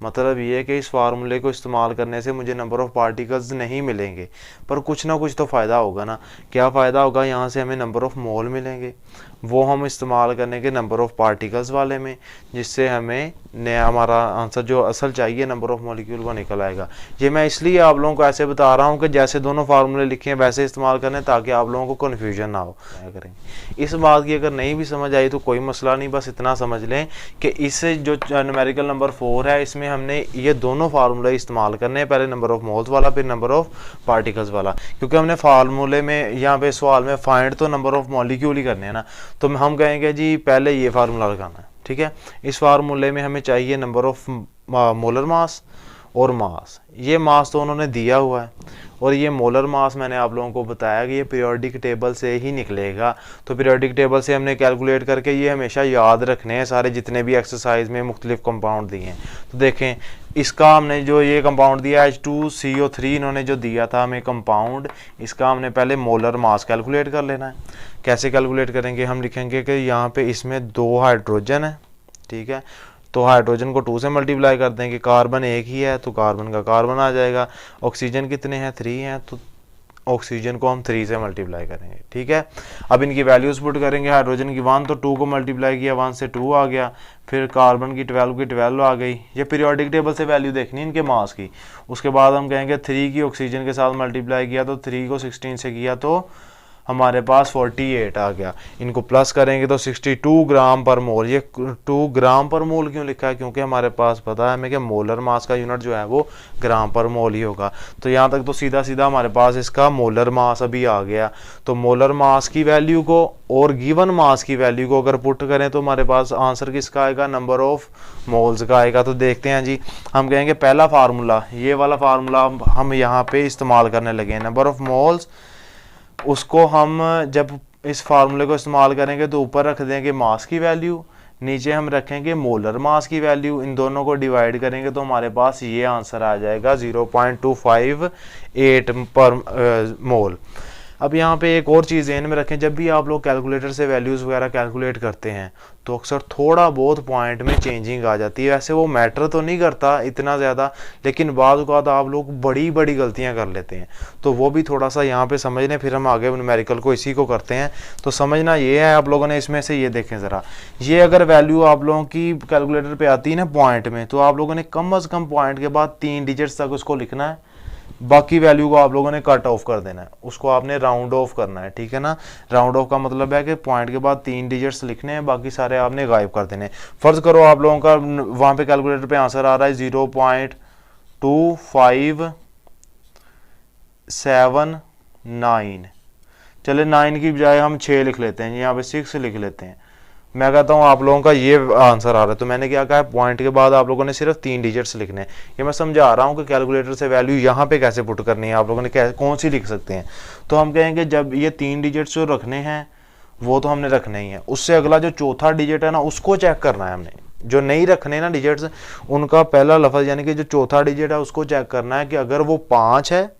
मतलब ये है कि इस फार्मूले को इस्तेमाल करने से मुझे नंबर ऑफ़ पार्टिकल्स नहीं मिलेंगे, पर कुछ ना कुछ तो फ़ायदा होगा ना। क्या फ़ायदा होगा, यहाँ से हमें नंबर ऑफ़ मोल मिलेंगे, वो हम इस्तेमाल करने के नंबर ऑफ़ पार्टिकल्स वाले में, जिससे हमें नया हमारा आंसर जो असल चाहिए नंबर ऑफ़ मॉलिक्यूल वो निकल आएगा। ये मैं इसलिए आप लोगों को ऐसे बता रहा हूँ कि जैसे दोनों फार्मूले लिखे हैं वैसे इस्तेमाल करें, ताकि आप लोगों को कन्फ्यूजन ना हो। करेंगे इस बात की अगर नहीं भी समझ आई तो कोई मसला नहीं, बस इतना समझ लें कि इस जो न्यूमेरिकल नंबर 4 है इसमें हमने ये दोनों फार्मूले इस्तेमाल करने हैं, पहले नंबर ऑफ़ मोल्स वाला फिर नंबर ऑफ़ पार्टिकल्स वाला, क्योंकि हमने फार्मूले में यहाँ पे सवाल में फाइंड तो नंबर ऑफ़ मॉलिक्यूल ही करने हैं ना। तो हम कहेंगे जी पहले ये फार्मूला लगाना है, ठीक है। इस फार्मूले में हमें चाहिए नंबर ऑफ़ मोलर मास और मास। ये मास तो उन्होंने दिया हुआ है, और ये मोलर मास मैंने आप लोगों को बताया कि ये पीरियोडिक टेबल से ही निकलेगा। तो पीरियोडिक टेबल से हमने कैलकुलेट करके ये हमेशा याद रखने हैं सारे जितने भी एक्सरसाइज में मुख्तलिफ कंपाउंड दिए हैं। तो देखें इसका हमने जो ये कंपाउंड दिया H2CO3 इन्होंने जो दिया था हमें कंपाउंड, इसका हमने पहले मोलर मास कैलकुलेट कर लेना है। कैसे कैलकुलेट करेंगे, हम लिखेंगे कि यहाँ पे इसमें 2 हाइड्रोजन है, ठीक है। तो हाइड्रोजन को 2 से मल्टीप्लाई कर देंगे, कार्बन एक ही है तो कार्बन का कार्बन आ जाएगा। ऑक्सीजन कितने हैं, 3 हैं, तो ऑक्सीजन को हम 3 से मल्टीप्लाई करेंगे, ठीक है। अब इनकी वैल्यूज पुट करेंगे, हाइड्रोजन की 1 तो 2 को मल्टीप्लाई किया, 1 से 2 आ गया, फिर कार्बन की 12 आ गई। ये पीरियोडिक टेबल से वैल्यू देखनी इनके मास की। उसके बाद हम कहेंगे 3 की ऑक्सीजन के साथ मल्टीप्लाई किया तो 3 को 16 से किया तो हमारे पास 48 आ गया। इनको प्लस करेंगे तो 62 ग्राम पर मोल। ये 2 ग्राम पर मोल क्यों लिखा है? क्योंकि हमारे पास पता है हमें कि मोलर मास का यूनिट जो है वो ग्राम पर मोल ही होगा। तो यहाँ तक तो सीधा सीधा हमारे पास इसका मोलर मास अभी आ गया। तो मोलर मास की वैल्यू को और गिवन मास की वैल्यू को अगर पुट करें तो हमारे पास आंसर किसका आएगा? नंबर ऑफ मोल्स का आएगा। तो देखते हैं जी, हम कहेंगे पहला फार्मूला, ये वाला फार्मूला हम यहाँ पे इस्तेमाल करने लगे हैं, नंबर ऑफ मोल्स। उसको हम जब इस फार्मूले को इस्तेमाल करेंगे तो ऊपर रख देंगे मास की वैल्यू, नीचे हम रखेंगे मोलर मास की वैल्यू। इन दोनों को डिवाइड करेंगे तो हमारे पास ये आंसर आ जाएगा 0.258 पर मोल। अब यहाँ पे एक और चीज़ ध्यान में रखें, जब भी आप लोग कैलकुलेटर से वैल्यूज़ वगैरह कैलकुलेट करते हैं तो अक्सर थोड़ा बहुत पॉइंट में चेंजिंग आ जाती है। वैसे वो मैटर तो नहीं करता इतना ज़्यादा, लेकिन बाद औक़ात आप लोग बड़ी बड़ी गलतियाँ कर लेते हैं। तो वो भी थोड़ा सा यहाँ पे समझ लें, फिर हम आगे न्यूमेरिकल को इसी को करते हैं। तो समझना ये है आप लोगों ने इसमें से, ये देखें ज़रा, ये अगर वैल्यू आप लोगों की कैलकुलेटर पर आती है ना पॉइंट में, तो आप लोगों ने कम अज़ कम पॉइंट के बाद 3 डिजिट्स तक उसको लिखना है। बाकी वैल्यू को आप लोगों ने कट ऑफ कर देना है, उसको आपने राउंड ऑफ करना है, ठीक है ना। राउंड ऑफ का मतलब है कि पॉइंट के बाद 3 डिजिट्स लिखने हैं, बाकी सारे आपने गायब कर देने। फर्ज करो आप लोगों का वहाँ पे कैलकुलेटर पे आंसर आ रहा है 0.2579। चले 9 की बजाय हम 6 लिख लेते हैं, यहाँ पे 6 लिख लेते हैं। मैं कहता हूँ आप लोगों का ये आंसर आ रहा है। तो मैंने क्या कहा है, पॉइंट के बाद आप लोगों ने सिर्फ 3 डिजिट्स लिखने हैं। ये मैं समझा रहा हूँ कि कैलकुलेटर से वैल्यू यहाँ पे कैसे पुट करनी है, आप लोगों ने कौन सी लिख सकते हैं। तो हम कहेंगे जब ये 3 डिजिट्स जो रखने हैं वो तो हमने रखने ही है, उससे अगला जो चौथा डिजिट है ना उसको चेक करना है हमने। जो नहीं रखने ना डिजिट्स, उनका पहला लफ्ज़ यानी कि जो चौथा डिजिट है उसको चेक करना है कि अगर वो 5 है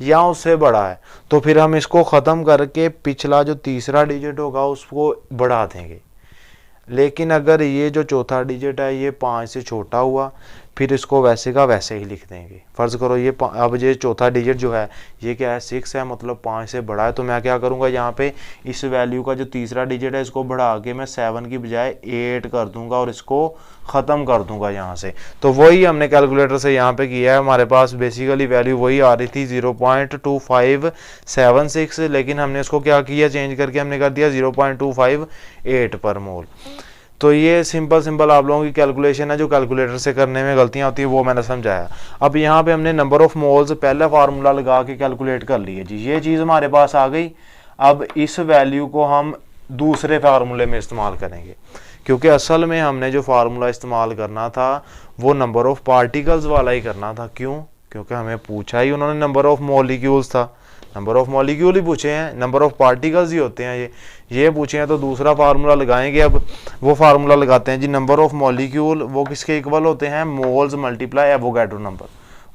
या उससे बड़ा है तो फिर हम इसको ख़त्म करके पिछला जो तीसरा डिजिट होगा उसको बढ़ा देंगे। लेकिन अगर ये जो चौथा डिजिट है ये 5 से छोटा हुआ, फिर इसको वैसे का वैसे ही लिख देंगे। फ़र्ज़ करो ये अब ये चौथा डिजिट जो है ये क्या है, 6 है, मतलब 5 से बड़ा है। तो मैं क्या करूँगा, यहाँ पे इस वैल्यू का जो तीसरा डिजिट है इसको बढ़ा के मैं 7 की बजाय 8 कर दूंगा और इसको ख़त्म कर दूंगा यहाँ से। तो वही हमने कैलकुलेटर से यहाँ पे किया है। हमारे पास बेसिकली वैल्यू वही आ रही थी 0.2576, लेकिन हमने इसको क्या किया, चेंज करके हमने कर दिया 0.258 पर मोल। तो ये सिंपल आप लोगों की कैलकुलेशन है जो कैलकुलेटर से करने में गलतियां होती है, वो मैंने समझाया। अब यहाँ पे हमने नंबर ऑफ मोल्स पहला फार्मूला लगा के कैलकुलेट कर लिए जी, ये चीज़ हमारे पास आ गई। अब इस वैल्यू को हम दूसरे फार्मूले में इस्तेमाल करेंगे, क्योंकि असल में हमने जो फार्मूला इस्तेमाल करना था वो नंबर ऑफ पार्टिकल्स वाला ही करना था। क्यों? क्योंकि हमें पूछा ही उन्होंने नंबर ऑफ मॉलिक्यूल्स था, नंबर ऑफ मॉलिक्यूल ही पूछे हैं, नंबर ऑफ पार्टिकल्स ही होते हैं ये पूछे हैं। तो दूसरा फार्मूला लगाएंगे। अब वो फार्मूला लगाते हैं जी, नंबर ऑफ मॉलिक्यूल वो किसके इक्वल होते हैं, मोल्स मल्टीप्लाई एवोगैड्रो नंबर,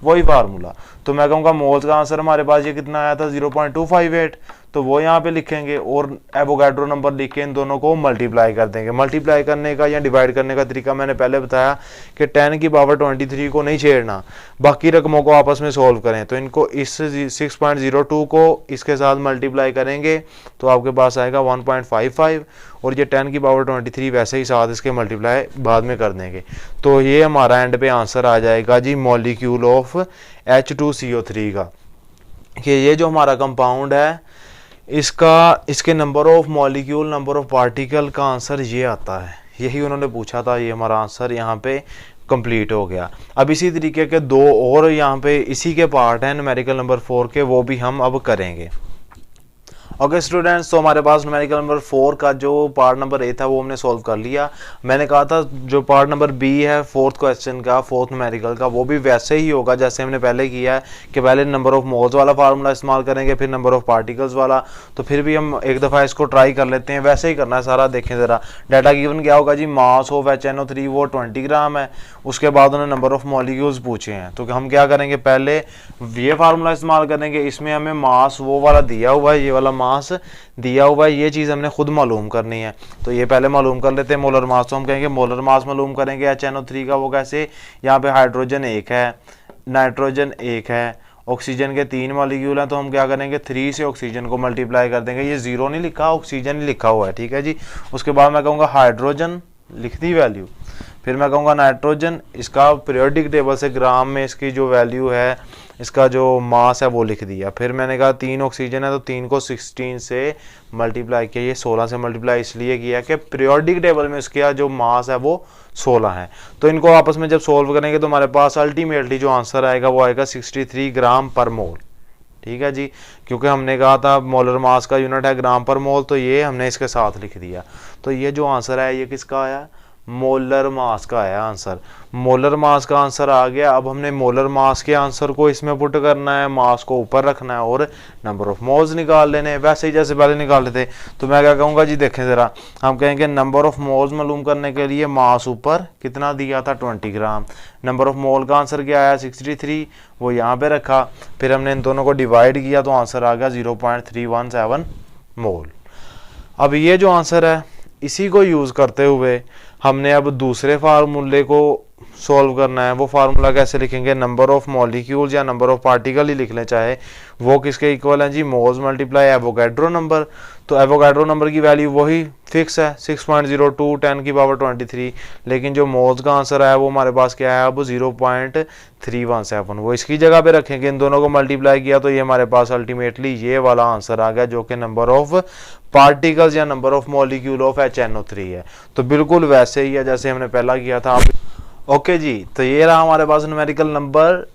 वही फार्मूला। तो मैं कहूँगा मोल्स का आंसर हमारे पास ये कितना आया था 0.258, तो वो यहाँ पे लिखेंगे और एवोगैड्रो नंबर लिख के इन दोनों को मल्टीप्लाई कर देंगे। मल्टीप्लाई करने का या डिवाइड करने का तरीका मैंने पहले बताया कि 10 की पावर 23 को नहीं छेड़ना, बाकी रकमों को आपस में सोल्व करें। तो इनको इस 6.02 को इसके साथ मल्टीप्लाई करेंगे तो आपके पास आएगा 1.55, और ये 10 की पावर 23 वैसे ही साथ इसके मल्टीप्लाई बाद में कर देंगे। तो ये हमारा एंड पे आंसर आ जाएगा जी मॉलिक्यूल ऑफ H2CO3 का, कि ये जो हमारा कंपाउंड है इसके number of molecule, number of particle का आंसर ये आता है। यही उन्होंने पूछा था, ये हमारा आंसर यहाँ पे कंप्लीट हो गया। अब इसी तरीके के 2 और यहाँ पे इसी के पार्ट हैं न्यूमेरिकल नंबर 4 के, वो भी हम अब करेंगे। ओके स्टूडेंट्स, तो हमारे पास न्यूमेरिकल नंबर 4 का जो पार्ट नंबर ए था वो हमने सॉल्व कर लिया। मैंने कहा था जो पार्ट नंबर बी है 4th क्वेश्चन का, 4th न्यूमेरिकल का, वो भी वैसे ही होगा जैसे हमने पहले किया है कि पहले नंबर ऑफ मोल्स वाला फार्मूला इस्तेमाल करेंगे, फिर नंबर ऑफ पार्टिकल्स वाला। तो फिर भी हम एक दफ़ा इसको ट्राई कर लेते हैं, वैसे ही करना है सारा। देखें ज़रा, डाटा गिवन क्या होगा जी, मास ऑफ HNO3 वो 20 ग्राम है। उसके बाद उन्होंने नंबर ऑफ मॉलिक्यूल्स पूछे हैं, तो हम क्या करेंगे, पहले ये फार्मूला इस्तेमाल करेंगे। इसमें हमें मास वो वाला दिया हुआ है, ये वाला मास दिया हुआ है, ये चीज़ हमने खुद मालूम करनी है। तो ये पहले मालूम कर लेते हैं मोलर मास। तो हम कहेंगे मोलर मास मालूम करेंगे HNO3 का, वो कैसे, यहाँ पे हाइड्रोजन 1 है, नाइट्रोजन 1 है, ऑक्सीजन के 3 मॉलिक्यूल हैं। तो हम क्या करेंगे, 3 से ऑक्सीजन को मल्टीप्लाई कर देंगे। ये 0 नहीं लिखा, ऑक्सीजन ही लिखा हुआ है, ठीक है जी। उसके बाद मैं कहूँगा हाइड्रोजन, लिख दी वैल्यू, फिर मैं कहूँगा नाइट्रोजन, इसका पीरियोडिक टेबल से ग्राम में इसकी जो वैल्यू है, इसका जो मास है वो लिख दिया। फिर मैंने कहा 3 ऑक्सीजन है तो 3 को 16 से मल्टीप्लाई किया, ये 16 से मल्टीप्लाई इसलिए किया कि पीरियोडिक टेबल में इसका जो मास है वो 16 है। तो इनको आपस में जब सोल्व करेंगे तो हमारे पास अल्टीमेटली जो आंसर आएगा वो आएगा 63 ग्राम पर मोल। ठीक है जी, क्योंकि हमने कहा था मोलर मास का यूनिट है ग्राम पर मोल, तो ये हमने इसके साथ लिख दिया। तो ये जो आंसर है ये किसका आया, मोलर मास का आया आंसर। मोलर मास का आंसर आ गया। अब हमने मोलर मास के आंसर को इसमें पुट करना है, मास को ऊपर रखना है और नंबर ऑफ मोल्स निकाल लेने हैं, वैसे ही जैसे पहले निकाले थे। तो मैं क्या कहूँगा जी, देखें ज़रा, हम कहेंगे नंबर ऑफ मोल्स मालूम करने के लिए मास ऊपर कितना दिया था 20 ग्राम, नंबर ऑफ मोल का आंसर क्या आया 63, वो यहाँ पे रखा। फिर हमने इन दोनों को डिवाइड किया तो आंसर आ गया 0.317 मोल। अब ये जो आंसर है इसी को यूज़ करते हुए हमने अब दूसरे फार्मूले को सॉल्व करना है। वो फार्मूला कैसे लिखेंगे, नंबर ऑफ मॉलिक्यूल्स या नंबर ऑफ पार्टिकल ही लिख लें चाहे, वो किसके इक्वल हैं जी, मोल्स मल्टीप्लाई एवोगाड्रो नंबर। तो एवोगाड्रो नंबर की वैल्यू वही फिक्स है 6.02 10 की पावर 23, लेकिन जो मोल्स का आंसर आया वो हमारे पास क्या है अब 0.317, वो इसकी जगह पे रखेंगे। इन दोनों को मल्टीप्लाई किया तो ये हमारे पास अल्टीमेटली ये वाला आंसर आ गया, जो कि नंबर ऑफ पार्टिकल्स या number of molecule of HNO3 है। तो बिल्कुल वैसे ही है जैसे हमने पहला किया था। ओके जी, तो ये रहा हमारे पास न्यूमेरिकल नंबर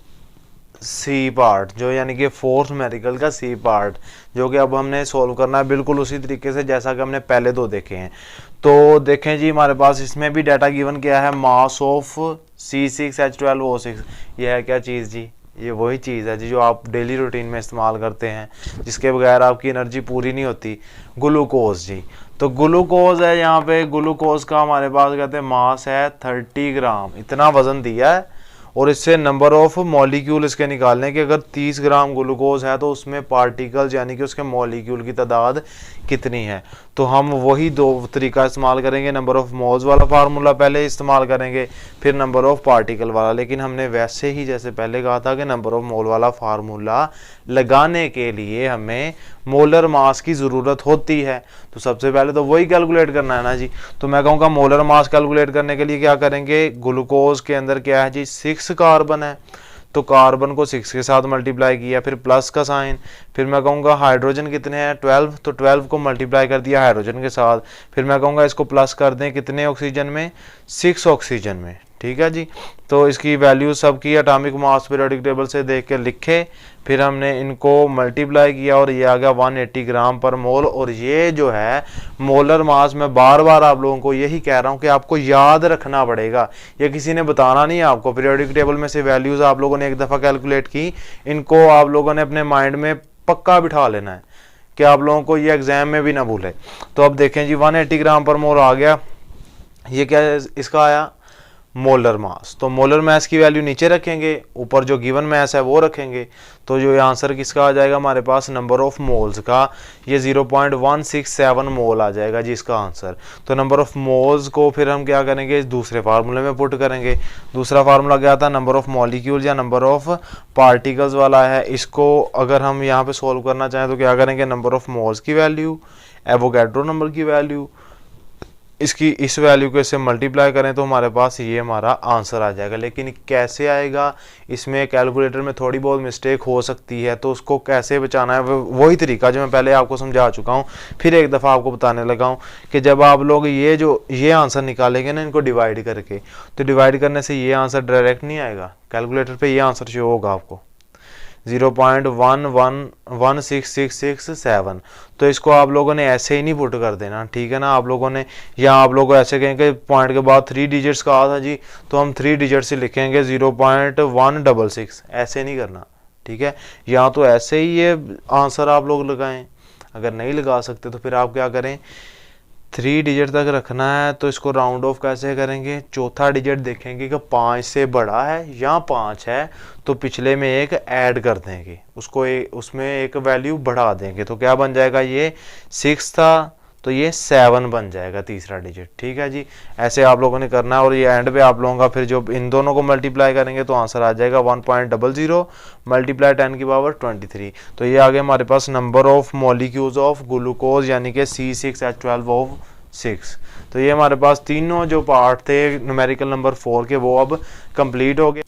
सी पार्ट, जो यानी कि फोर्थ न्यूमेरिकल का सी पार्ट, जो कि अब हमने सॉल्व करना है बिल्कुल उसी तरीके से जैसा कि हमने पहले दो देखे हैं। तो देखें जी, हमारे पास इसमें भी डाटा गिवन क्या है, मास ऑफ C6H12O6। ये है क्या चीज़ जी, ये वही चीज़ है जी जो आप डेली रूटीन में इस्तेमाल करते हैं, जिसके बगैर आपकी एनर्जी पूरी नहीं होती, ग्लूकोज जी। तो ग्लूकोज है यहाँ पे, ग्लूकोज का हमारे पास कहते हैं मास है 30 ग्राम, इतना वजन दिया है। और इससे नंबर ऑफ मॉलिक्यूल इसके निकालने के, अगर 30 ग्राम ग्लूकोज है तो उसमें पार्टिकल्स यानी कि उसके मॉलिक्यूल की तादाद कितनी है। तो हम वही दो तरीका इस्तेमाल करेंगे, नंबर ऑफ मोल्स वाला फार्मूला पहले इस्तेमाल करेंगे, फिर नंबर ऑफ पार्टिकल वाला। लेकिन हमने वैसे ही जैसे पहले कहा था कि नंबर ऑफ मोल वाला फार्मूला लगाने के लिए हमें मोलर मास की ज़रूरत होती है। तो सबसे पहले तो वही कैलकुलेट करना है ना जी। तो मैं कहूँगा मोलर मास कैलकुलेट करने के लिए क्या करेंगे, ग्लूकोज के अंदर क्या है जी 6 कार्बन है, तो कार्बन को 6 के साथ मल्टीप्लाई किया, फिर प्लस का साइन। फिर मैं कहूँगा हाइड्रोजन कितने हैं 12, तो 12 को मल्टीप्लाई कर दिया हाइड्रोजन के साथ। फिर मैं कहूँगा इसको प्लस कर दें कितने ऑक्सीजन में, 6 ऑक्सीजन में। ठीक है जी, तो इसकी वैल्यू सबकी एटॉमिक मास पीरियोडिक टेबल से देख के लिखे, फिर हमने इनको मल्टीप्लाई किया और ये आ गया 180 ग्राम पर मोल। और ये जो है मोलर मास, मैं बार बार आप लोगों को यही कह रहा हूँ कि आपको याद रखना पड़ेगा, ये किसी ने बताना नहीं है आपको। पीरियोडिक टेबल में से वैल्यूज आप लोगों ने एक दफ़ा कैलकुलेट की, इनको आप लोगों ने अपने माइंड में पक्का बिठा लेना है कि आप लोगों को ये एग्जाम में भी ना भूले। तो अब देखें जी 180 ग्राम पर मोल आ गया, ये क्या है इसका आया मोलर मास। तो मोलर मास की वैल्यू नीचे रखेंगे, ऊपर जो गिवन मास है वो रखेंगे। तो जो आंसर किसका आ जाएगा हमारे पास, नंबर ऑफ मोल्स का, ये 0.167 मोल आ जाएगा जी इसका आंसर। तो नंबर ऑफ मोल्स को फिर हम क्या करेंगे, दूसरे फार्मूले में पुट करेंगे। दूसरा फार्मूला क्या था, नंबर ऑफ मॉलिक्यूल्स या नंबर ऑफ पार्टिकल्स वाला है। इसको अगर हम यहाँ पे सोल्व करना चाहें तो क्या करेंगे, नंबर ऑफ मोल्स की वैल्यू, एवोगाड्रो नंबर की वैल्यू, इसकी इस वैल्यू को इससे मल्टीप्लाई करें तो हमारे पास ये हमारा आंसर आ जाएगा। लेकिन कैसे आएगा, इसमें कैलकुलेटर में थोड़ी बहुत मिस्टेक हो सकती है, तो उसको कैसे बचाना है वही तरीका जो मैं पहले आपको समझा चुका हूँ, फिर एक दफ़ा आपको बताने लगा हूँ कि जब आप लोग ये आंसर निकालेंगे ना इनको डिवाइड करके, तो डिवाइड करने से ये आंसर डायरेक्ट नहीं आएगा, कैलकुलेटर पर ये आंसर शो होगा आपको 0.111667। तो इसको आप लोगों ने ऐसे ही नहीं पुट कर देना, ठीक है ना। आप लोगों ने यहाँ आप लोगों ऐसे कहेंगे पॉइंट के बाद 3 डिजिट्स का आ था जी, तो हम 3 डिजिट्स ही लिखेंगे 0.166, ऐसे नहीं करना, ठीक है। यहाँ तो ऐसे ही ये आंसर आप लोग लगाएं, अगर नहीं लगा सकते तो फिर आप क्या करें, 3 डिजिट तक रखना है। तो इसको राउंड ऑफ कैसे करेंगे, चौथा डिजिट देखेंगे कि 5 से बड़ा है या 5 है, तो पिछले में एक ऐड कर देंगे, उसको उसमें एक वैल्यू बढ़ा देंगे। तो क्या बन जाएगा, ये 6 था तो ये 7 बन जाएगा तीसरा डिजिट, ठीक है जी। ऐसे आप लोगों ने करना है। और ये एंड पे आप लोगों का फिर जो इन दोनों को मल्टीप्लाई करेंगे तो आंसर आ जाएगा 1.00 मल्टीप्लाई 10 की पावर 23। तो ये आ गया हमारे पास number of molecules of glucose यानी कि C6H12O6 6। तो ये हमारे पास तीनों जो पार्ट थे न्यूमेरिकल नंबर 4 के वो अब कंप्लीट हो गए।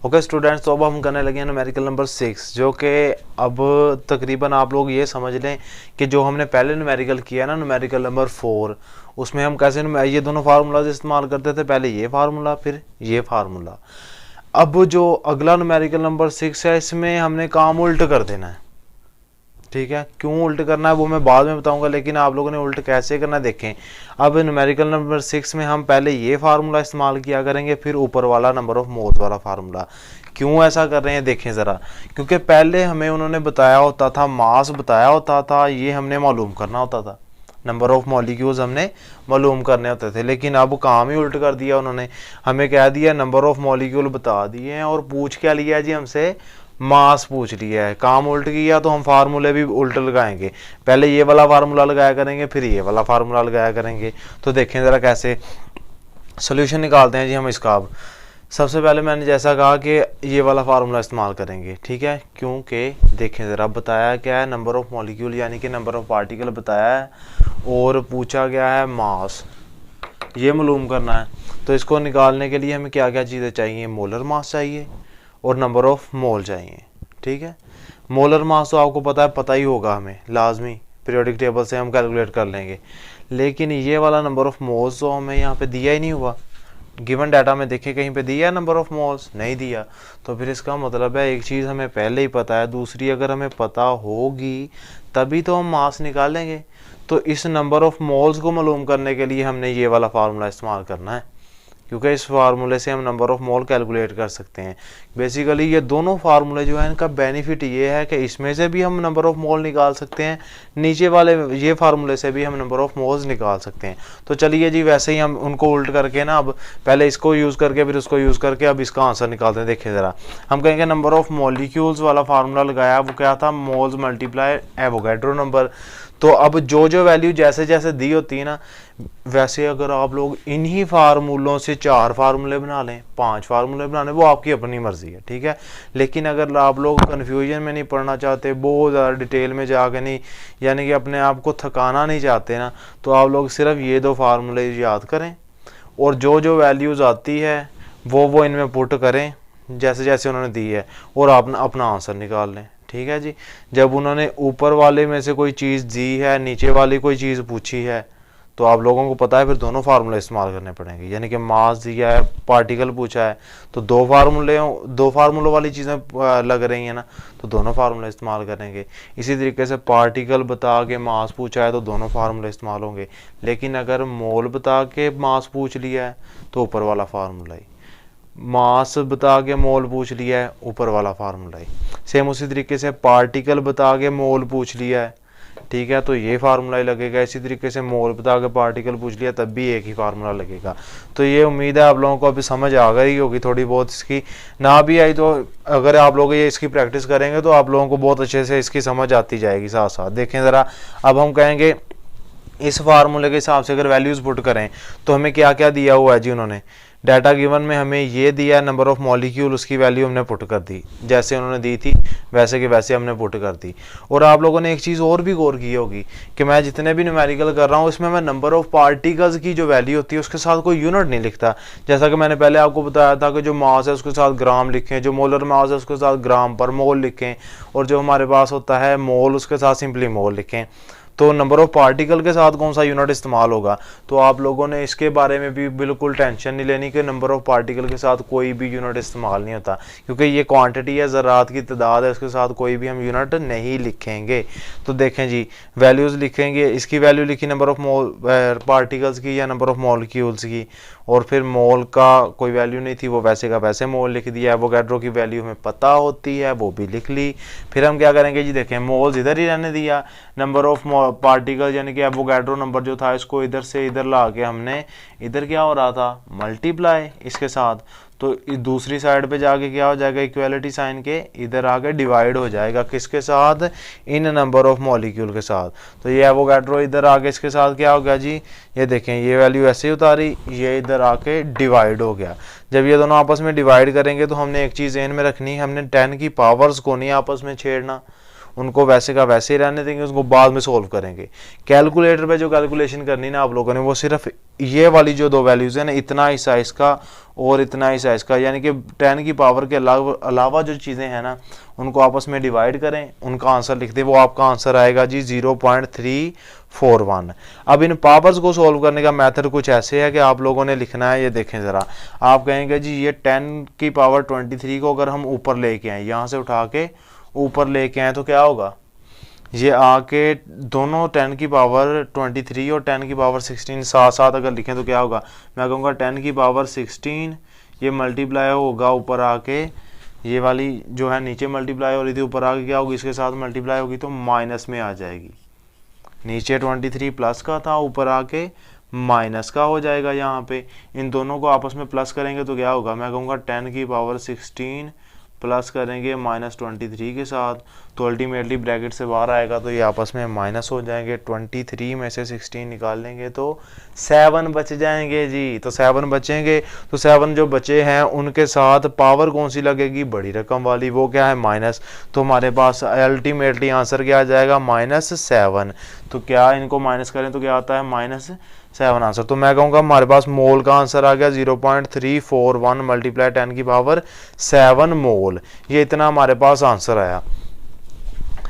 ओके स्टूडेंट्स, तो अब हम करने लगे हैं न्यूमेरिकल नंबर 6, जो कि अब तकरीबन आप लोग ये समझ लें कि जो हमने पहले न्यूमेरिकल किया ना न्यूमेरिकल नंबर 4, उसमें हम कैसे ये दोनों फार्मूलाज इस्तेमाल करते थे, पहले ये फार्मूला फिर ये फार्मूला। अब जो अगला न्यूमेरिकल नंबर 6 है, इसमें हमने काम उल्ट कर देना है। ठीक है, क्यों उल्ट करना है वो मैं बाद में बताऊंगा, लेकिन आप लोगों ने उल्ट कैसे करना है देखें। अब न्यूमेरिकल नंबर 6 में हम पहले ये फार्मूला इस्तेमाल किया करेंगे, फिर ऊपर वाला नंबर ऑफ मोल्स वाला फार्मूला। क्यों ऐसा कर रहे हैं देखें ज़रा, क्योंकि पहले हमें उन्होंने बताया होता था, मास बताया होता था, ये हमने मालूम करना होता था, नंबर ऑफ मॉलिक्यूल्स हमने मालूम करने होते थे। लेकिन अब काम ही उल्ट कर दिया उन्होंने, हमें कह दिया नंबर ऑफ मॉलिक्यूल बता दिए हैं और पूछ क्या लिया जी हमसे, मास पूछ लिया है। काम उल्ट किया तो हम फार्मूले भी उल्ट लगाएंगे, पहले ये वाला फार्मूला लगाया करेंगे फिर ये वाला फार्मूला लगाया करेंगे। तो देखें ज़रा कैसे सोल्यूशन निकालते हैं जी हम इसका। अब सबसे पहले मैंने जैसा कहा कि ये वाला फार्मूला इस्तेमाल करेंगे, ठीक है, क्योंकि देखें ज़रा बताया क्या है, नंबर ऑफ मॉलिक्यूल यानी कि नंबर ऑफ पार्टिकल बताया है और पूछा गया है मास, ये मालूम करना है। तो इसको निकालने के लिए हमें क्या क्या चीज़ें चाहिए, मोलर मास चाहिए और नंबर ऑफ मोल चाहिए। ठीक है, मोलर मास तो आपको पता ही होगा हमें, लाजमी पीरियोडिक टेबल से हम कैलकुलेट कर लेंगे। लेकिन ये वाला नंबर ऑफ मोल्स तो हमें यहाँ पे दिया ही नहीं हुआ, गिवन डाटा में देखें कहीं पे दिया है नंबर ऑफ मोल्स, नहीं दिया। तो फिर इसका मतलब है एक चीज़ हमें पहले ही पता है, दूसरी अगर हमें पता होगी तभी तो हम मास निकालेंगे। तो इस नंबर ऑफ मोल्स को मालूम करने के लिए हमने ये वाला फार्मूला इस्तेमाल करना है, क्योंकि इस फार्मूले से हम नंबर ऑफ मोल कैलकुलेट कर सकते हैं। बेसिकली ये दोनों फार्मूले जो है इनका बेनिफिट ये है कि इसमें से भी हम नंबर ऑफ मोल निकाल सकते हैं, नीचे वाले ये फार्मूले से भी हम नंबर ऑफ मोल्स निकाल सकते हैं। तो चलिए जी वैसे ही हम उनको उल्ट करके ना, अब पहले इसको यूज़ करके फिर उसको यूज़ करके अब इसका आंसर निकालते हैं। देखिए ज़रा, हम कहेंगे नंबर ऑफ मॉलिक्यूल्स वाला फार्मूला लगाया, वो क्या था, मोल्स मल्टीप्लाई एवोगैड्रो नंबर। तो अब जो वैल्यू जैसे जैसे दी होती है ना, वैसे अगर आप लोग इन्हीं फार्मूलों से 4 फार्मूले बना लें, 5 फार्मूले बना लें, वो आपकी अपनी मर्जी है। ठीक है, लेकिन अगर आप लोग कन्फ्यूजन में नहीं पड़ना चाहते, बहुत ज़्यादा डिटेल में जाके नहीं, यानी कि अपने आप को थकाना नहीं चाहते ना, तो आप लोग सिर्फ ये 2 फार्मूले याद करें और जो वैल्यूज़ आती है वो इनमें पुट करें जैसे जैसे उन्होंने दी है, और आप अपना आंसर निकाल लें। ठीक है जी, जब उन्होंने ऊपर वाले में से कोई चीज़ दी है, नीचे वाली कोई चीज़ पूछी है, तो आप लोगों को पता है फिर दोनों फार्मूले इस्तेमाल करने पड़ेंगे। यानी कि मास दिया है, पार्टिकल पूछा है, तो 2 फार्मूलों वाली चीज़ें लग रही हैं ना, तो दोनों फार्मूले इस्तेमाल करेंगे। इसी तरीके से पार्टिकल बता के मास पूछा है तो दोनों फार्मूले इस्तेमाल होंगे। लेकिन अगर मोल बता के मास पूछ लिया है तो ऊपर वाला फार्मूला ही, मास बता के मोल पूछ लिया है ऊपर वाला फार्मूला ही। सेम उसी तरीके से पार्टिकल बता के मोल पूछ लिया है, ठीक है, तो ये फार्मूला ही लगेगा। इसी तरीके से मोल बता के पार्टिकल पूछ लिया तब भी एक ही फार्मूला लगेगा। तो ये उम्मीद है आप लोगों को अभी समझ आ गई होगी थोड़ी बहुत, इसकी ना भी आई तो अगर आप लोग ये इसकी प्रैक्टिस करेंगे तो आप लोगों को बहुत अच्छे से इसकी समझ आती जाएगी साथ साथ। देखें ज़रा, अब हम कहेंगे इस फार्मूले के हिसाब से अगर वैल्यूज़ पुट करें तो हमें क्या क्या दिया हुआ है जी, उन्होंने डाटा गिवन में हमें ये दिया नंबर ऑफ मॉलिक्यूल, उसकी वैल्यू हमने पुट कर दी, जैसे उन्होंने दी थी वैसे के वैसे हमने पुट कर दी। और आप लोगों ने एक चीज़ और भी गौर की होगी कि मैं जितने भी न्यूमेरिकल कर रहा हूँ इसमें मैं नंबर ऑफ पार्टिकल्स की जो वैल्यू होती है उसके साथ कोई यूनिट नहीं लिखता। जैसा कि मैंने पहले आपको बताया था कि जो मास है उसके साथ ग्राम लिखें, जो मोलर मास है उसके साथ ग्राम पर मोल लिखें, और जो हमारे पास होता है मोल उसके साथ सिंपली मोल लिखें। तो नंबर ऑफ पार्टिकल के साथ कौन सा यूनिट इस्तेमाल होगा, तो आप लोगों ने इसके बारे में भी बिल्कुल टेंशन नहीं लेनी कि नंबर ऑफ पार्टिकल के साथ कोई भी यूनिट इस्तेमाल नहीं होता, क्योंकि ये क्वांटिटी है, ज़रात की तादाद है, उसके साथ कोई भी हम यूनिट नहीं लिखेंगे। तो देखें जी, वैल्यूज़ लिखेंगे, इसकी वैल्यू लिखी नंबर ऑफ मोल पार्टिकल्स की या नंबर ऑफ मॉलिक्यूल्स की, और फिर मोल का कोई वैल्यू नहीं थी वो वैसे का वैसे मोल लिख दिया। एवोगैड्रो की वैल्यू हमें पता होती है वो भी लिख ली। फिर हम क्या करेंगे जी, देखें मोल्स इधर ही रहने दिया, नंबर ऑफ पार्टिकल यानी कि एवोगैड्रो नंबर जो था इसको इधर से इधर ला के हमने इधर क्या हो रहा था, मल्टीप्लाई इसके साथ, तो दूसरी साइड पे जाके क्या हो जाएगा, इक्वालिटी साइन के इधर आके डिवाइड हो जाएगा, किसके साथ, इन नंबर ऑफ मॉलिक्यूल के साथ। तो ये एवोगैड्रो इधर आके इसके साथ क्या हो गया जी, ये देखें ये वैल्यू ऐसे ही उतारी, ये इधर आके डिवाइड हो गया। जब ये दोनों आपस में डिवाइड करेंगे तो हमने एक चीज़ ध्यान में रखनी, हमने 10 की पावर्स को नहीं आपस में छेड़ना, उनको वैसे का वैसे ही रहने देंगे, उसको बाद में सोल्व करेंगे। कैलकुलेटर पे जो कैलकुलेशन करनी ना आप लोगों ने, वो सिर्फ ये वाली जो दो वैल्यूज़ है ना, इतना हिस्सा इसका और इतना हिस्सा इसका, यानी कि 10 की पावर के अलावा जो चीज़ें हैं ना, उनको आपस में डिवाइड करें, उनका आंसर लिख दें, वो आपका आंसर आएगा जी 0.341। अब इन पावर्स को सॉल्व करने का मेथड कुछ ऐसे है कि आप लोगों ने लिखना है, ये देखें ज़रा। आप कहेंगे जी ये 10 की पावर 23 को अगर हम ऊपर लेके आए, यहाँ से उठा के ऊपर लेके आए, तो क्या होगा, ये आके दोनों 10 की पावर 23 और 10 की पावर 16 साथ साथ अगर लिखें तो क्या होगा, मैं कहूँगा 10 की पावर 16 ये मल्टीप्लाई होगा ऊपर आके, ये वाली जो है नीचे मल्टीप्लाई हो रही थी, ऊपर आके क्या होगी, इसके साथ मल्टीप्लाई होगी तो माइनस में आ जाएगी। नीचे 23 प्लस का था, ऊपर आके माइनस का हो जाएगा। यहाँ पे इन दोनों को आपस में प्लस करेंगे तो क्या होगा, मैं कहूँगा 10 की पावर 16 प्लस करेंगे -23 के साथ, तो अल्टीमेटली ब्रैकेट से बाहर आएगा तो ये आपस में माइनस हो जाएंगे। 23 में से 16 निकाल लेंगे तो 7 बच जाएंगे जी। तो 7 बचेंगे, तो 7 जो बचे हैं उनके साथ पावर कौन सी लगेगी, बड़ी रकम वाली, वो क्या है माइनस। तो हमारे पास अल्टीमेटली आंसर क्या आ जाएगा, -7। तो क्या इनको माइनस करें तो क्या आता है, -7 आंसर। तो मैं कहूँगा हमारे पास मोल का आंसर आ गया 0.341 मल्टीप्लाई 10 की पावर 7 मोल। ये इतना हमारे पास आंसर आया।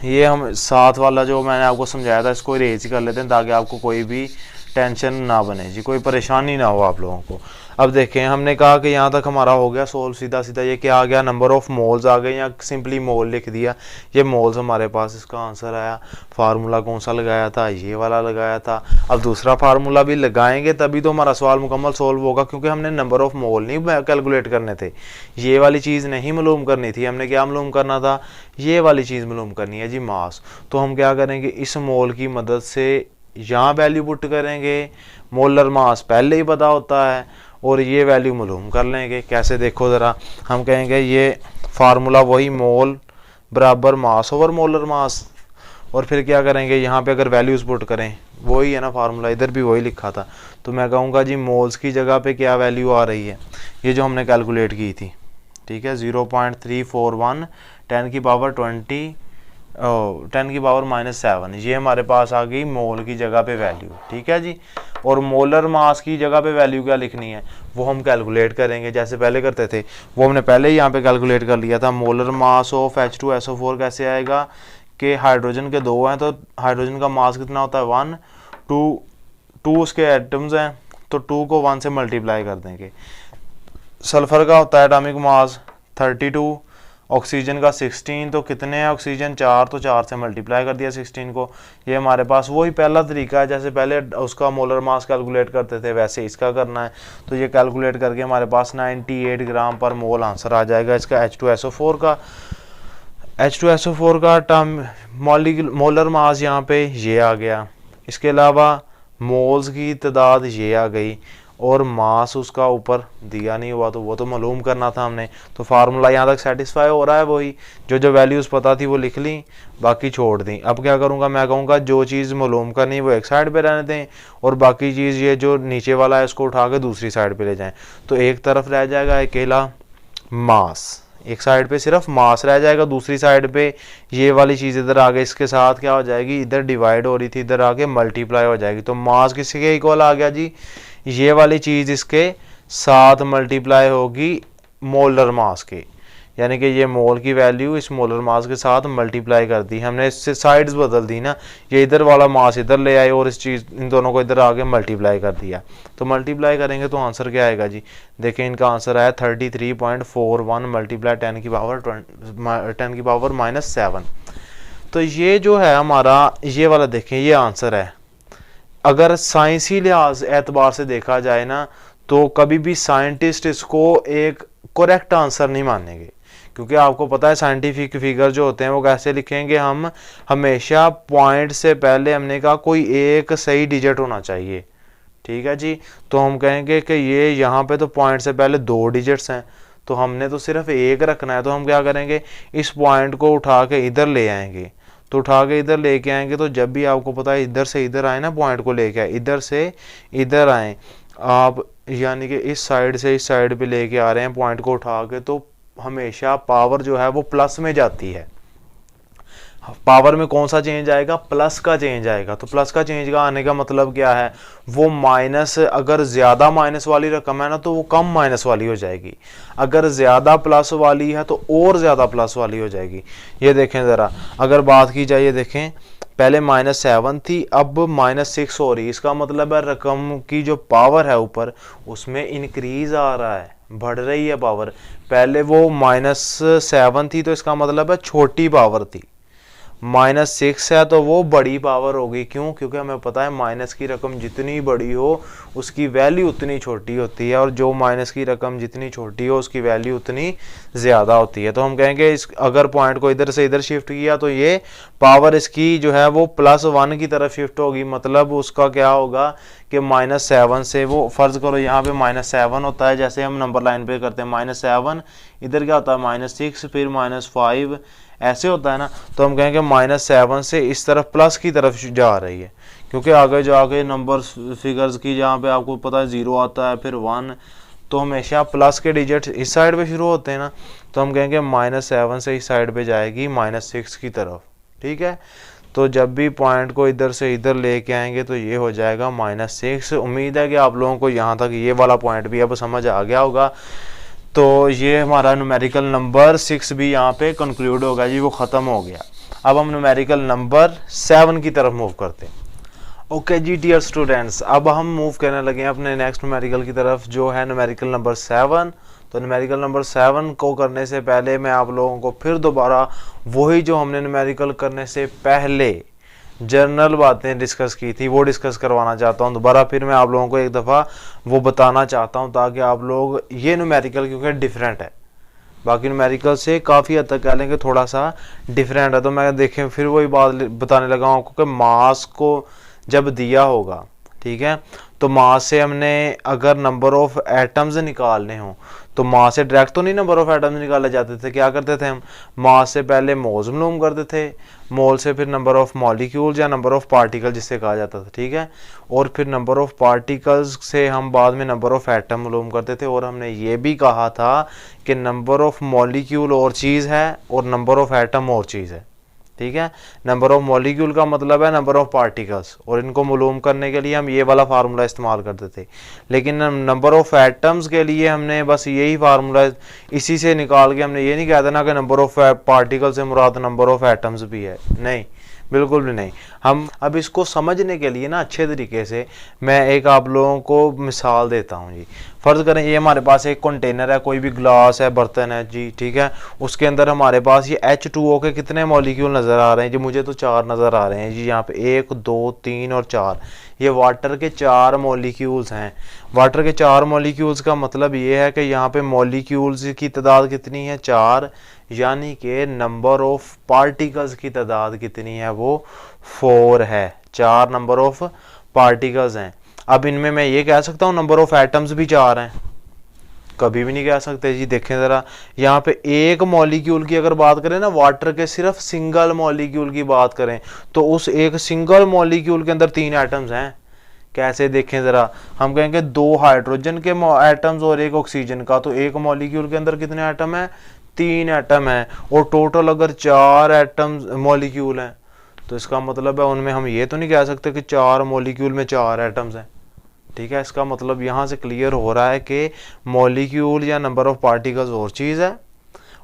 ये हम साथ वाला जो मैंने आपको समझाया था इसको इरेज कर लेते हैं ताकि आपको कोई भी टेंशन ना बने जी, कोई परेशानी ना हो आप लोगों को। अब देखें, हमने कहा कि यहाँ तक हमारा हो गया सोल्व सीधा सीधा। ये क्या आ गया, नंबर ऑफ मोल्स आ गए, या सिंपली मोल लिख दिया। ये मोल्स हमारे पास इसका आंसर आया। फार्मूला कौन सा लगाया था, ये वाला लगाया था। अब दूसरा फार्मूला भी लगाएंगे तभी तो हमारा सवाल मुकम्मल सोल्व होगा, क्योंकि हमने नंबर ऑफ मोल नहीं कैलकुलेट करने थे, ये वाली चीज़ नहीं मालूम करनी थी। हमने क्या मालूम करना था, ये वाली चीज़ मालूम करनी है जी, मास। तो हम क्या करेंगे, इस मोल की मदद से यहाँ वैल्यू पुट करेंगे। मोलर मास पहले ही पता होता है और ये वैल्यू मालूम कर लेंगे। कैसे, देखो ज़रा, हम कहेंगे ये फार्मूला वही, मोल बराबर मास ओवर मोलर मास, और फिर क्या करेंगे, यहाँ पे अगर वैल्यूज़ पुट करें, वही है ना फार्मूला, इधर भी वही लिखा था। तो मैं कहूँगा जी मोल्स की जगह पे क्या वैल्यू आ रही है, ये जो हमने कैलकुलेट की थी, ठीक है, 0.341 10 की पावर 10 की पावर -7, ये हमारे पास आ गई मोल की जगह पे वैल्यू, ठीक है जी। और मोलर मास की जगह पे वैल्यू क्या लिखनी है, वो हम कैलकुलेट करेंगे जैसे पहले करते थे, वो हमने पहले ही यहाँ पे कैलकुलेट कर लिया था। मोलर मास ऑफ H2SO4 कैसे आएगा कि हाइड्रोजन के 2 हैं तो हाइड्रोजन का मास कितना होता है 1, 2 उसके एटम्स हैं तो 2 को 1 से मल्टीप्लाई कर देंगे। सल्फर का होता है एटॉमिक मास 32, ऑक्सीजन का 16, तो कितने हैं ऑक्सीजन 4, तो 4 से मल्टीप्लाई कर दिया 16 को। ये हमारे पास वही पहला तरीका है, जैसे पहले उसका मोलर मास कैलकुलेट करते थे वैसे इसका करना है। तो ये कैलकुलेट करके हमारे पास 98 ग्राम पर मोल आंसर आ जाएगा इसका H2SO4 का। H2SO4 का टर्म मोलर मास यहाँ पे ये आ गया। इसके अलावा मोल्स की तादाद ये आ गई और मास उसका ऊपर दिया नहीं हुआ, तो वो तो मालूम करना था हमने। तो फार्मूला यहाँ तक सेटिस्फाई हो रहा है, वही जो वैल्यूज़ पता थी वो लिख ली, बाकी छोड़ दी। अब क्या करूँगा, मैं कहूँगा जो चीज़ मालूम करनी वो एक साइड पे रहने दें और बाकी चीज़ ये जो नीचे वाला है इसको उठा के दूसरी साइड पे ले जाएं। तो एक तरफ रह जाएगा अकेला मास, एक साइड पे सिर्फ मास रह जाएगा, दूसरी साइड पे ये वाली चीज़ इधर आगे इसके साथ क्या हो जाएगी, इधर डिवाइड हो रही थी इधर आके मल्टीप्लाई हो जाएगी। तो मास किसके इक्वल आ गया जी, ये वाली चीज़ इसके साथ मल्टीप्लाई होगी मोलर मास के, यानी कि ये मोल की वैल्यू इस मोलर मास के साथ मल्टीप्लाई कर दी हमने, इससे साइड्स बदल दी ना, ये इधर वाला मास इधर ले आए और इस चीज़ इन दोनों को इधर आगे मल्टीप्लाई कर दिया। तो मल्टीप्लाई करेंगे तो आंसर क्या आएगा जी, देखें इनका आंसर आया 33.41 मल्टीप्लाई 10 की पावर -7। तो ये जो है हमारा ये वाला देखें ये आंसर है। अगर साइंसी लिहाज एतबार से देखा जाए ना, तो कभी भी साइंटिस्ट इसको एक करेक्ट आंसर नहीं मानेंगे, क्योंकि आपको पता है साइंटिफिक फिगर जो होते हैं वो कैसे लिखेंगे, हम हमेशा पॉइंट से पहले हमने कहा कोई एक सही डिजिट होना चाहिए, ठीक है जी। तो हम कहेंगे कि ये यहाँ पे तो पॉइंट से पहले 2 डिजिट्स हैं, तो हमने तो सिर्फ एक रखना है। तो हम क्या करेंगे, इस पॉइंट को उठा के इधर ले आएंगे, तो उठा के इधर लेके आएंगे, तो जब भी आपको पता है इधर से इधर आए ना, पॉइंट को लेके आए, इधर से इधर आए आप, यानी कि इस साइड से इस साइड पे लेके आ रहे हैं पॉइंट को उठा के, तो हमेशा पावर जो है वो प्लस में जाती है। पावर में कौन सा चेंज आएगा, प्लस का चेंज आएगा। तो प्लस का चेंज का आने का मतलब क्या है, वो माइनस, अगर ज्यादा माइनस वाली रकम है ना तो वो कम माइनस वाली हो जाएगी, अगर ज्यादा प्लस वाली है तो और ज्यादा प्लस वाली हो जाएगी। ये देखें जरा, अगर बात की जाए, ये देखें पहले -7 थी, अब -6 हो रही। इसका मतलब है रकम की जो पावर है ऊपर उसमें इंक्रीज आ रहा है, बढ़ रही है पावर। पहले वो -7 थी तो इसका मतलब है छोटी पावर थी, -6 है तो वो बड़ी पावर होगी। क्यों? क्योंकि हमें पता है माइनस की रकम जितनी बड़ी हो उसकी वैल्यू उतनी छोटी होती है, और जो माइनस की रकम जितनी छोटी हो उसकी वैल्यू उतनी ज़्यादा होती है। तो हम कहेंगे इस अगर पॉइंट को इधर से इधर शिफ्ट किया तो ये पावर इसकी जो है वो +1 की तरफ शिफ्ट होगी। मतलब उसका क्या होगा कि -7 से, वो फ़र्ज़ करो यहाँ पे -7 होता है, जैसे हम नंबर लाइन पे करते हैं -7, इधर क्या होता है -6, फिर -5, ऐसे होता है ना। तो हम कहेंगे -7 से इस तरफ प्लस की तरफ जा रही है, क्योंकि आगे जाके नंबर फिगर्स की जहाँ पे आपको पता है 0 आता है, फिर 1, तो हमेशा प्लस के डिजिट इस साइड पे शुरू होते हैं ना। तो हम कहेंगे -7 से इस साइड पे जाएगी -6 की तरफ, ठीक है। तो जब भी पॉइंट को इधर से इधर लेके आएंगे तो ये हो जाएगा -6। उम्मीद है कि आप लोगों को यहाँ तक ये वाला पॉइंट भी अब समझ आ गया होगा। तो ये हमारा न्यूमेरिकल नंबर 6 भी यहाँ पे कंक्लूड होगा जी, वो ख़त्म हो गया। अब हम न्यूमेरिकल नंबर 7 की तरफ मूव करते हैं। ओके जी डियर स्टूडेंट्स, अब हम मूव करने लगे हैं अपने नेक्स्ट न्यूमेरिकल की तरफ, जो है न्यूमेरिकल नंबर 7। तो न्यूमेरिकल नंबर 7 को करने से पहले मैं आप लोगों को फिर दोबारा वही जो हमने न्यूमेरिकल करने से पहले जनरल बातें डिस्कस की थी वो डिस्कस करवाना चाहता हूँ दोबारा। फिर मैं आप लोगों को एक दफ़ा वो बताना चाहता हूँ, ताकि आप लोग ये न्यूमेरिकल, क्योंकि डिफरेंट है, बाकी न्यूमेरिकल से काफ़ी हद तक कह लेंगे थोड़ा सा डिफरेंट है। तो मैं देखें फिर वही बात बताने लगा हूँ आपको कि मास को जब दिया होगा, ठीक है, तो मास से हमने अगर नंबर ऑफ एटम्स निकालने हो तो मास से डायरेक्ट तो नहीं नंबर ऑफ एटम्स निकाले जाते थे। क्या करते थे हम, मास से पहले मोल्स मालूम करते थे, मोल से फिर नंबर ऑफ मॉलिक्यूल्स या नंबर ऑफ पार्टिकल जिससे कहा जाता था, ठीक है, और फिर नंबर ऑफ पार्टिकल्स से हम बाद में नंबर ऑफ एटम मालूम करते थे। और हमने ये भी कहा था कि नंबर ऑफ मॉलिक्यूल और चीज़ है और नंबर ऑफ एटम और चीज़ है, ठीक है। नंबर ऑफ मॉलिक्यूल का मतलब है नंबर ऑफ पार्टिकल्स, और इनको मालूम करने के लिए हम ये वाला फार्मूला इस्तेमाल करते थे। लेकिन नंबर ऑफ एटम्स के लिए हमने बस यही फार्मूला, इसी से निकाल के हमने ये नहीं कहा था ना कि नंबर ऑफ पार्टिकल से मुराद नंबर ऑफ एटम्स भी है, नहीं, बिल्कुल भी नहीं। हम अब इसको समझने के लिए ना अच्छे तरीके से मैं एक आप लोगों को मिसाल देता हूँ जी। फ़र्ज़ करें ये हमारे पास एक कंटेनर है, कोई भी ग्लास है, बर्तन है जी, ठीक है, उसके अंदर हमारे पास ये H2O के कितने मॉलिक्यूल नज़र आ रहे हैं जी, मुझे तो 4 नज़र आ रहे हैं जी, यहाँ पे 1 2 3 और 4, ये वाटर के 4 मॉलिक्यूल्स हैं। वाटर के 4 मॉलिक्यूल्स का मतलब ये है कि यहाँ पे मॉलिक्यूल्स की तादाद कितनी है, 4, यानी कि नंबर ऑफ पार्टिकल्स की तादाद कितनी है, वो 4 है। 4 नंबर ऑफ पार्टिकल्स हैं। अब इनमें मैं ये कह सकता हूँ नंबर ऑफ एटम्स भी 4 हैं, कभी भी नहीं कह सकते जी। देखें ज़रा, यहाँ पे एक मॉलिक्यूल की अगर बात करें ना, वाटर के सिर्फ सिंगल मॉलिक्यूल की बात करें तो उस एक सिंगल मॉलिक्यूल के अंदर 3 एटम्स हैं। कैसे, देखें ज़रा, हम कहेंगे 2 हाइड्रोजन के एटम्स और 1 ऑक्सीजन का, तो एक मॉलिक्यूल के अंदर कितने एटम है, 3 एटम है। और टोटल अगर 4 एटम्स मॉलिक्यूल हैं तो इसका मतलब है उनमें हम ये तो नहीं कह सकते कि 4 मॉलिक्यूल में 4 एटम्स हैं, ठीक है। इसका मतलब यहाँ से क्लियर हो रहा है कि मॉलिक्यूल या नंबर ऑफ पार्टिकल्स और चीज़ है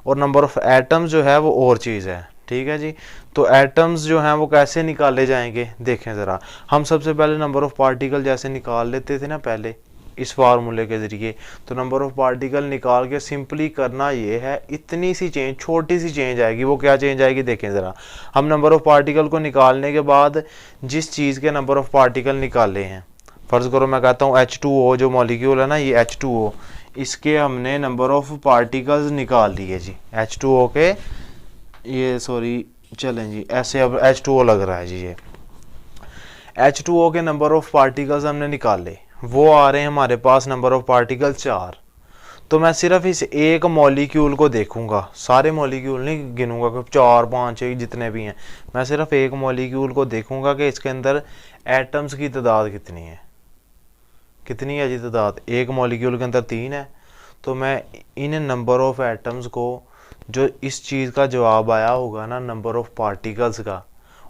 और नंबर ऑफ एटम्स जो है वो और चीज़ है, ठीक है जी। तो एटम्स जो हैं वो कैसे निकाले जाएंगे, देखें ज़रा, हम सबसे पहले नंबर ऑफ पार्टिकल जैसे निकाल लेते थे ना पहले इस फार्मूले के ज़रिए, तो नंबर ऑफ पार्टिकल निकाल के सिंपली करना ये है, इतनी सी चेंज, छोटी सी चेंज आएगी। वो क्या चेंज आएगी, देखें ज़रा, हम नंबर ऑफ पार्टिकल को निकालने के बाद जिस चीज़ के नंबर ऑफ पार्टिकल निकाले हैं, फ़र्ज़ करो मैं कहता हूँ H2O जो मॉलिक्यूल है ना, ये H2O, इसके हमने नंबर ऑफ पार्टिकल्स निकाल लिए जी, H2O के, ये सॉरी चलें जी, ऐसे अब H2O लग रहा है जी, ये H2O के नंबर ऑफ पार्टिकल्स हमने निकाले, वो आ रहे हैं हमारे पास नंबर ऑफ पार्टिकल 4। तो मैं सिर्फ इस एक मॉलिक्यूल को देखूंगा, सारे मॉलिक्यूल नहीं गिनूंगा कि 4 5 6 जितने भी हैं, मैं सिर्फ एक मॉलिक्यूल को देखूंगा कि इसके अंदर एटम्स की तादाद कितनी है, कितनी है जी तादाद। एक मॉलिक्यूल के अंदर 3 है, तो मैं इन नंबर ऑफ एटम्स को जो इस चीज़ का जवाब आया होगा ना नंबर ऑफ पार्टिकल्स का,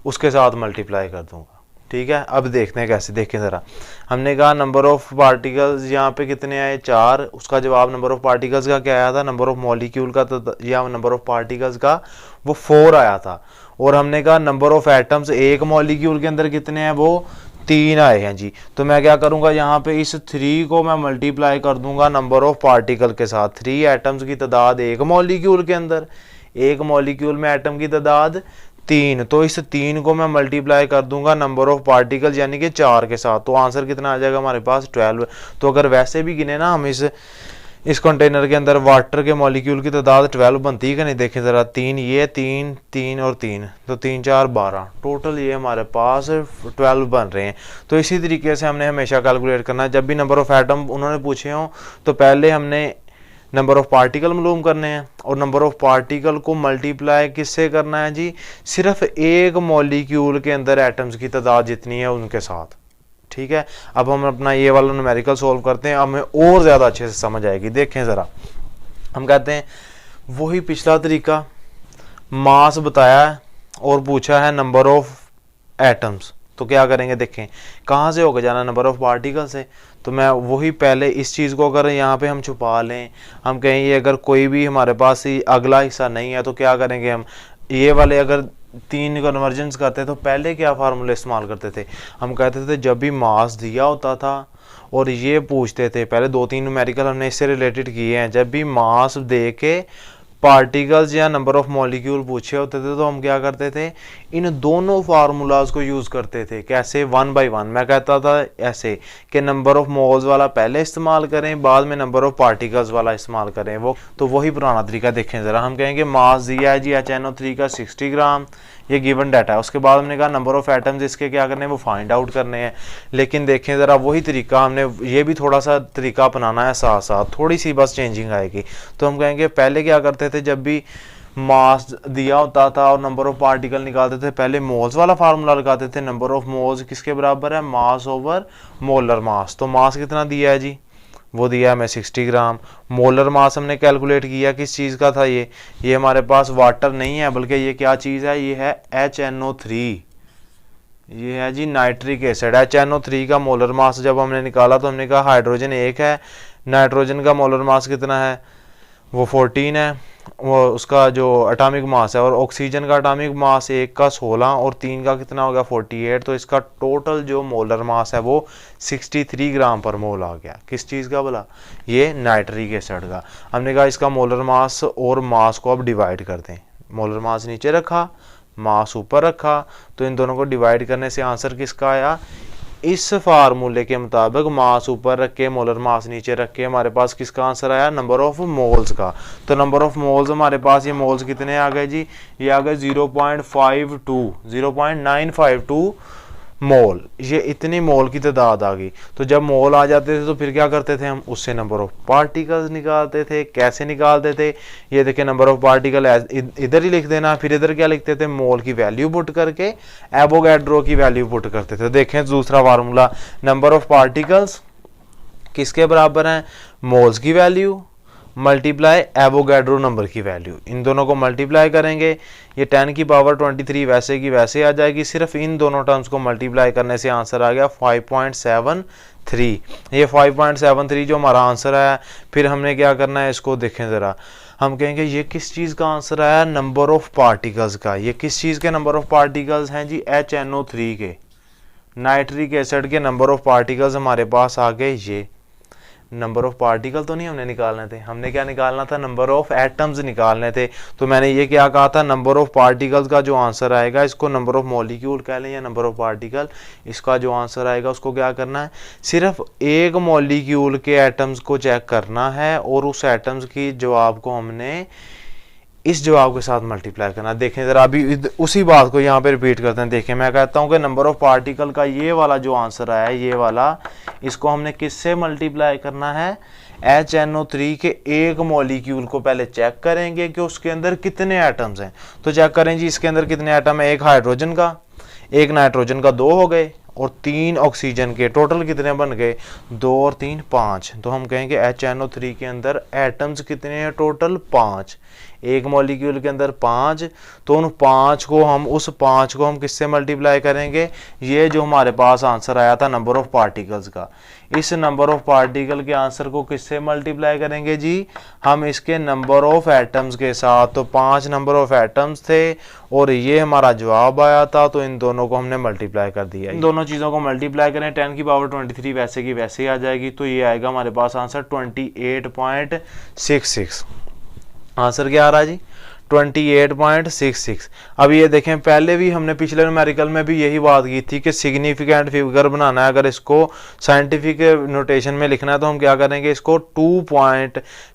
उसके साथ मल्टीप्लाई कर दूंगा। ठीक है, अब देखते हैं कैसे। देखें ज़रा, हमने कहा नंबर ऑफ पार्टिकल्स यहाँ पे कितने आए 4, उसका जवाब नंबर ऑफ पार्टिकल्स का क्या आया था, नंबर ऑफ मॉलिक्यूल का या नंबर ऑफ पार्टिकल्स का वो 4 आया था। और हमने कहा नंबर ऑफ एटम्स एक मॉलिक्यूल के अंदर कितने हैं, वो 3 आए हैं जी। तो मैं क्या करूंगा, यहाँ पे इस 3 को मैं मल्टीप्लाई कर दूंगा नंबर ऑफ पार्टिकल के साथ। 3 एटम्स की तादाद एक मॉलिक्यूल के अंदर, एक मॉलिक्यूल में एटम की तादाद 3, तो इस 3 को मैं मल्टीप्लाई कर दूंगा नंबर ऑफ पार्टिकल यानी कि 4 के साथ। तो आंसर कितना आ जाएगा हमारे पास 12। तो अगर वैसे भी गिने ना हम इस कंटेनर के अंदर वाटर के मॉलिक्यूल की तादाद 12 बनती है कि नहीं, देखें ज़रा, 3 ये 3 3 और 3, तो 3 4 12, टोटल ये हमारे पास 12 बन रहे हैं। तो इसी तरीके से हमने हमेशा कैलकुलेट करना है। जब भी नंबर ऑफ एटम उन्होंने पूछे हों तो पहले हमने नंबर ऑफ पार्टिकल मालूम करने हैं, और नंबर ऑफ पार्टिकल को मल्टीप्लाई किससे करना है जी, सिर्फ एक मॉलिक्यूल के अंदर एटम्स की तादाद जितनी है उनके साथ। ठीक है, अब हम अपना ये वाला न्यूमेरिकल सोल्व करते हैं, हमें और ज़्यादा अच्छे से समझ आएगी। देखें ज़रा, हम कहते हैं वही पिछला तरीका, मास बताया है और पूछा है नंबर ऑफ एटम्स, तो क्या करेंगे, देखें कहाँ से होकर जाना, नंबर ऑफ पार्टिकल से। तो मैं वही पहले इस चीज़ को अगर यहाँ पे हम छुपा लें, हम कहें ये अगर कोई भी हमारे पास ही अगला हिस्सा नहीं है तो क्या करेंगे, हम ये वाले अगर 3 कन्वर्जेंस करते तो पहले क्या फार्मूला इस्तेमाल करते थे, हम कहते थे जब भी मास दिया होता था और ये पूछते थे, पहले 2-3 न्यूमेरिकल हमने इससे रिलेटेड किए हैं, जब भी मास दे के पार्टिकल्स या नंबर ऑफ मॉलिक्यूल पूछे होते थे तो हम क्या करते थे, इन दोनों फार्मूलाज को यूज़ करते थे। कैसे, 1 बाय 1। मैं कहता था ऐसे कि नंबर ऑफ मोल्स वाला पहले इस्तेमाल करें, बाद में नंबर ऑफ पार्टिकल्स वाला इस्तेमाल करें। वो तो वही पुराना तरीका देखें ज़रा, हम कहेंगे मास दिया है जी HNO3 का 60 ग्राम, ये गिवन डाटा है। उसके बाद हमने कहा नंबर ऑफ एटम्स इसके क्या करने हैं, वो फाइंड आउट करने हैं। लेकिन देखें ज़रा, वही तरीका हमने ये भी थोड़ा सा तरीका अपनाना है, साथ साथ थोड़ी सी बस चेंजिंग आएगी। तो हम कहेंगे पहले क्या करते थे, जब भी मास दिया होता था और नंबर ऑफ पार्टिकल निकालते थे, पहले मोल्स वाला फार्मूला लगाते थे। नंबर ऑफ मोल्स किसके बराबर है, मास ओवर मोलर मास। तो मास कितना दिया है जी, वो दिया है हमें 60 ग्राम। मोलर मास हमने कैलकुलेट किया किस चीज़ का था, ये हमारे पास वाटर नहीं है, बल्कि ये क्या चीज़ है, ये है HNO3, ये है जी नाइट्रिक एसिड। HNO3 का मोलर मास जब हमने निकाला तो हमने कहा हाइड्रोजन 1 है, नाइट्रोजन का मोलर मास कितना है, वो 14 है, वो उसका जो एटॉमिक मास है, और ऑक्सीजन का एटॉमिक मास 1 का 16 और 3 का कितना हो गया 48। तो इसका टोटल जो मोलर मास है वो 63 ग्राम पर मोल आ गया। किस चीज़ का बोला, ये नाइट्रिक एसिड का। हमने कहा इसका मोलर मास और मास को अब डिवाइड कर दें, मोलर मास नीचे रखा, मास ऊपर रखा, तो इन दोनों को डिवाइड करने से आंसर किसका आया, इस फार्मूले के मुताबिक मास ऊपर रख के मोलर मास नीचे रख के हमारे पास किसका आंसर आया, नंबर ऑफ मोल्स का। तो नंबर ऑफ मोल्स हमारे पास, ये मोल्स कितने आ गए जी, ये आ गए 0.952 मोल, ये इतनी मोल की तादाद आ गई। तो जब मोल आ जाते थे तो फिर क्या करते थे हम, उससे नंबर ऑफ पार्टिकल्स निकालते थे। कैसे निकालते थे, ये देखिए नंबर ऑफ पार्टिकल इधर ही लिख देना, फिर इधर क्या लिखते थे, मोल की वैल्यू पुट करके एवोगैड्रो की वैल्यू पुट करते थे। देखें दूसरा फार्मूला, नंबर ऑफ पार्टिकल्स किसके बराबर है, मोल्स की वैल्यू मल्टीप्लाई एवोगैड्रो नंबर की वैल्यू, इन दोनों को मल्टीप्लाई करेंगे, ये 10 की पावर 23 वैसे की वैसे आ जाएगी। सिर्फ इन दोनों टर्म्स को मल्टीप्लाई करने से आंसर आ गया 5.73। ये 5.73 जो हमारा आंसर आया। फिर हमने क्या करना है, इसको देखें ज़रा, हम कहेंगे ये किस चीज़ का आंसर आया, नंबर ऑफ पार्टिकल्स का। ये किस चीज़ के नंबर ऑफ पार्टिकल्स हैं जी, HNO3 के, नाइट्रिक एसिड के नंबर ऑफ पार्टिकल्स हमारे पास आ गए। ये नंबर ऑफ पार्टिकल तो नहीं हमने निकालने थे, हमने क्या निकालना था, नंबर ऑफ एटम्स निकालने थे। तो मैंने ये क्या कहा था, नंबर ऑफ पार्टिकल्स का जो आंसर आएगा, इसको नंबर ऑफ मॉलिक्यूल कह लें या नंबर ऑफ पार्टिकल, इसका जो आंसर आएगा उसको क्या करना है, सिर्फ एक मॉलिक्यूल के एटम्स को चेक करना है और उस एटम्स की जवाब को हमने इस जवाब के साथ मल्टीप्लाई करना। देखें ज़रा, अभी उसी बात को यहाँ पे रिपीट करते हैं। देखें, मैं कहता हूँ कि नंबर ऑफ पार्टिकल का ये वाला जो आंसर आया है, ये वाला, इसको हमने किससे मल्टीप्लाई करना है, HNO3 के एक मॉलिक्यूल को पहले चेक करेंगे कि उसके अंदर कितने एटम्स हैं। तो चेक करें जी, इसके अंदर कितने एटम है, एक हाइड्रोजन का, एक नाइट्रोजन का, 2 हो गए, और 3 ऑक्सीजन के, टोटल कितने बन गए 2 और 3 5। तो हम कहेंगे HNO3 के अंदर एटम्स कितने हैं टोटल 5, एक मॉलिक्यूल के अंदर 5। तो उन 5 को हम किससे मल्टीप्लाई करेंगे, ये जो हमारे पास आंसर आया था नंबर ऑफ पार्टिकल्स का, इस नंबर ऑफ पार्टिकल के आंसर को किससे मल्टीप्लाई करेंगे जी, हम इसके नंबर ऑफ एटम्स के साथ। तो 5 नंबर ऑफ एटम्स थे और ये हमारा जवाब आया था, तो इन दोनों को हमने मल्टीप्लाई कर दिया। इन दोनों चीज़ों को मल्टीप्लाई करें 10 की पावर 23 वैसे की वैसे ही आ जाएगी। तो ये आएगा हमारे पास आंसर 28.66। आंसर क्या आ रहा है जी 28.66। अब ये देखें, पहले भी हमने पिछले न्यूमेरिकल में भी यही बात की थी कि सिग्निफिकेंट फिगर बनाना है, अगर इसको साइंटिफिक नोटेशन में लिखना है तो हम क्या करेंगे, इसको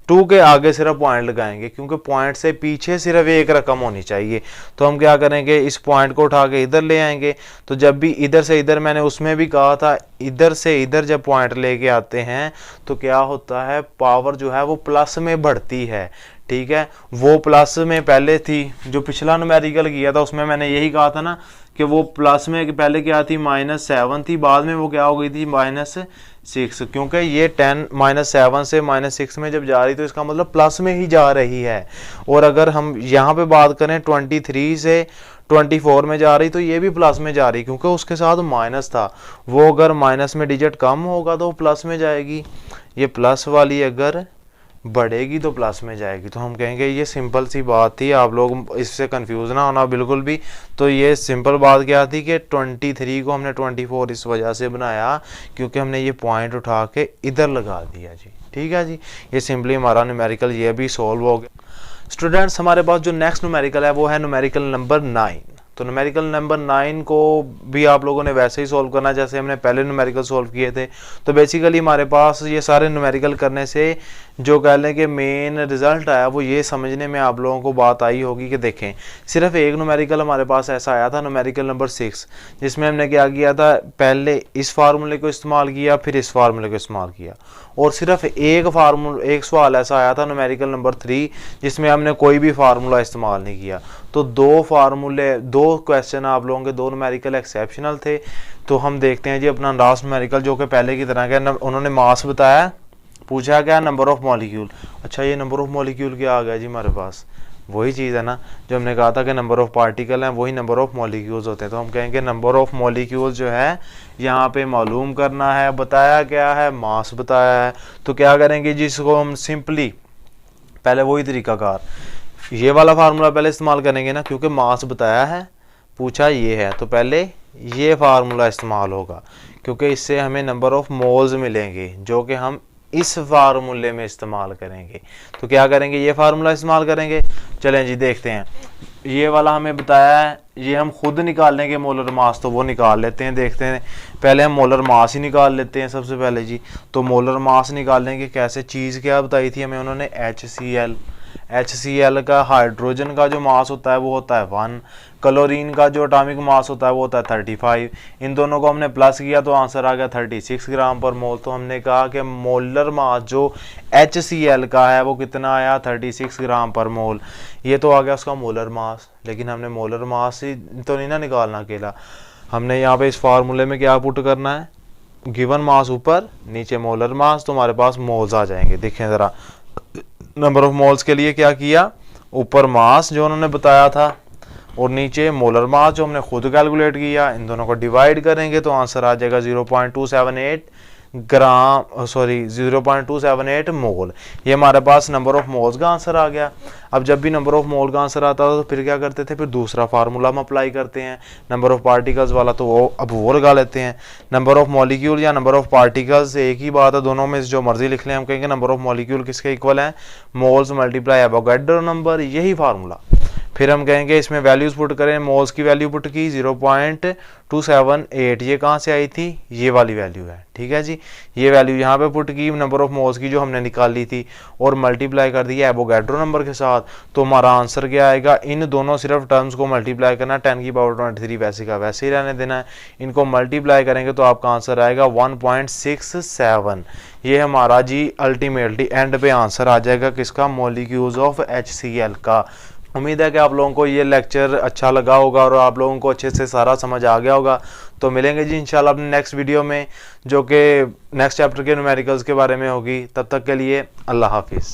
2 के आगे सिर्फ पॉइंट लगाएंगे, क्योंकि पॉइंट से पीछे सिर्फ एक रकम होनी चाहिए। तो हम क्या करेंगे, इस पॉइंट को उठा के इधर ले आएंगे। तो जब भी इधर से इधर, मैंने उसमें भी कहा था, इधर से इधर जब पॉइंट लेके आते हैं तो क्या होता है, पावर जो है वो प्लस में बढ़ती है। ठीक है, वो प्लस में पहले थी, जो पिछला न्यूमेरिकल किया था उसमें मैंने यही कहा था ना कि वो प्लस में पहले क्या थी -7 थी, बाद में वो क्या हो गई थी -6, क्योंकि ये 10 -7 से -6 में जब जा रही तो इसका मतलब प्लस में ही जा रही है। और अगर हम यहाँ पे बात करें 23 से 24 में जा रही तो ये भी प्लस में जा रही, क्योंकि उसके साथ माइनस था। वो अगर माइनस में डिजिट कम होगा तो प्लस में जाएगी, ये प्लस वाली अगर बढ़ेगी तो प्लस में जाएगी। तो हम कहेंगे ये सिंपल सी बात थी, आप लोग इससे कंफ्यूज ना होना बिल्कुल भी। तो ये सिंपल बात क्या थी कि 23 को हमने 24 इस वजह से बनाया क्योंकि हमने ये पॉइंट उठा के इधर लगा दिया जी। ठीक है जी, ये सिंपली हमारा न्यूमेरिकल ये भी सॉल्व हो गया। स्टूडेंट्स, हमारे पास जो नेक्स्ट न्यूमेरिकल है वो है न्यूमेरिकल नंबर 9। तो न्यूमेरिकल नंबर 9 को भी आप लोगों ने वैसे ही सॉल्व करना जैसे हमने पहले न्यूमेरिकल सॉल्व किए थे। तो बेसिकली हमारे पास ये सारे न्यूमेरिकल करने से जो कह लें कि मेन रिजल्ट आया वो ये समझने में आप लोगों को बात आई होगी कि देखें, सिर्फ एक न्यूमेरिकल हमारे पास ऐसा आया था न्यूमेरिकल नंबर 6, जिसमें हमने क्या किया था, पहले इस फार्मूले को इस्तेमाल किया, फिर इस फार्मूले को इस्तेमाल किया। और सिर्फ एक सवाल ऐसा आया था न्यूमेरिकल नंबर 3 जिसमें हमने कोई भी फार्मूला इस्तेमाल नहीं किया। तो 2 क्वेश्चन आप लोगों के 2 न्यूमेरिकल एक्सेप्शनल थे। तो हम देखते हैं जी अपना लास्ट न्यूमेरिकल जो कि पहले की तरह का, उन्होंने मास बताया, पूछा क्या नंबर ऑफ मॉलिक्यूल। अच्छा, ये नंबर ऑफ मॉलिक्यूल क्या आ गया जी हमारे पास, वही चीज़ है ना जो हमने कहा था कि नंबर ऑफ पार्टिकल हैं वही नंबर ऑफ मॉलिक्यूल्स होते हैं। तो हम कहेंगे नंबर ऑफ मॉलिक्यूल्स जो है यहाँ पे मालूम करना है, बताया क्या है, मास बताया है। तो क्या करेंगे जी, इसको हम सिंपली पहले वही तरीकाकार, ये वाला फार्मूला पहले इस्तेमाल करेंगे ना, क्योंकि मास बताया है, पूछा ये है, तो पहले ये फार्मूला इस्तेमाल होगा, क्योंकि इससे हमें नंबर ऑफ मोल्स मिलेंगे जो कि हम इस फार्मूले में इस्तेमाल करेंगे। तो क्या करेंगे, ये फार्मूला इस्तेमाल करेंगे। चलें जी देखते हैं, ये वाला हमें बताया है, ये हम खुद निकाल लेंगे मोलर मास, तो वो निकाल लेते हैं। देखते हैं, पहले हम मोलर मास ही निकाल लेते हैं सबसे पहले जी। तो मोलर मास निकालेंगे कैसे, चीज़ क्या बताई थी हमें उन्होंने, HCl का हाइड्रोजन का जो मास होता है वो होता है 1, क्लोरीन का जो एटॉमिक मास होता है वो होता है 35। इन दोनों को हमने प्लस किया तो आंसर आ गया 36 ग्राम पर मोल। तो हमने कहा कि मोलर मास जो HCl का है वो कितना आया, 36 ग्राम पर मोल। ये तो आ गया उसका मोलर मास, लेकिन हमने मोलर मास ही तो नहीं ना निकालना अकेला, हमने यहाँ पे इस फार्मूले में क्या पुट करना है, गिवन मास ऊपर, नीचे मोलर मास, तो हमारे पास मोल्स आ जाएंगे। देखें ज़रा, नंबर ऑफ मोल्स के लिए क्या किया, ऊपर मास जो उन्होंने बताया था और नीचे मोलर मास जो हमने खुद कैलकुलेट किया। इन दोनों को डिवाइड करेंगे तो आंसर आ जाएगा 0.278 मोल। ये हमारे पास नंबर ऑफ मोल्स का आंसर आ गया। अब जब भी नंबर ऑफ मोल का आंसर आता था तो फिर क्या करते थे, फिर दूसरा फार्मूला हम अप्लाई करते हैं नंबर ऑफ पार्टिकल्स वाला, तो वो अब वो लगा लेते हैं। नंबर ऑफ मॉलिक्यूल या नंबर ऑफ पार्टिकल्स एक ही बात है, दोनों में जो मर्जी लिख लें। हम कहेंगे नंबर ऑफ मॉलिक्यूल किसके इक्वल है, मोल्स मल्टीप्लाई एवोगाड्रो नंबर, यही फार्मूला। फिर हम कहेंगे इसमें वैल्यूज पुट करें, मोल्स की वैल्यू पुट की 0.278, ये कहाँ से आई थी, ये वाली वैल्यू है। ठीक है जी, ये वैल्यू यहाँ पे पुट की नंबर ऑफ मोल्स की जो हमने निकाली थी और मल्टीप्लाई कर दिया एवोगाड्रो नंबर के साथ। तो हमारा आंसर क्या आएगा, इन दोनों सिर्फ टर्म्स को मल्टीप्लाई करना, 10 की पावर 23 वैसे का वैसे ही रहने देना है। इनको मल्टीप्लाई करेंगे तो आपका आंसर आएगा 1.67। ये हमारा जी अल्टीमेटली एंड पे आंसर आ जाएगा किसका, मॉलिक्यूल्स ऑफ HCl का। उम्मीद है कि आप लोगों को ये लेक्चर अच्छा लगा होगा और आप लोगों को अच्छे से सारा समझ आ गया होगा। तो मिलेंगे जी इंशाल्लाह अपने नेक्स्ट वीडियो में, जो कि नेक्स्ट चैप्टर के न्यूमेरिकल्स के बारे में होगी। तब तक के लिए अल्लाह हाफिज़।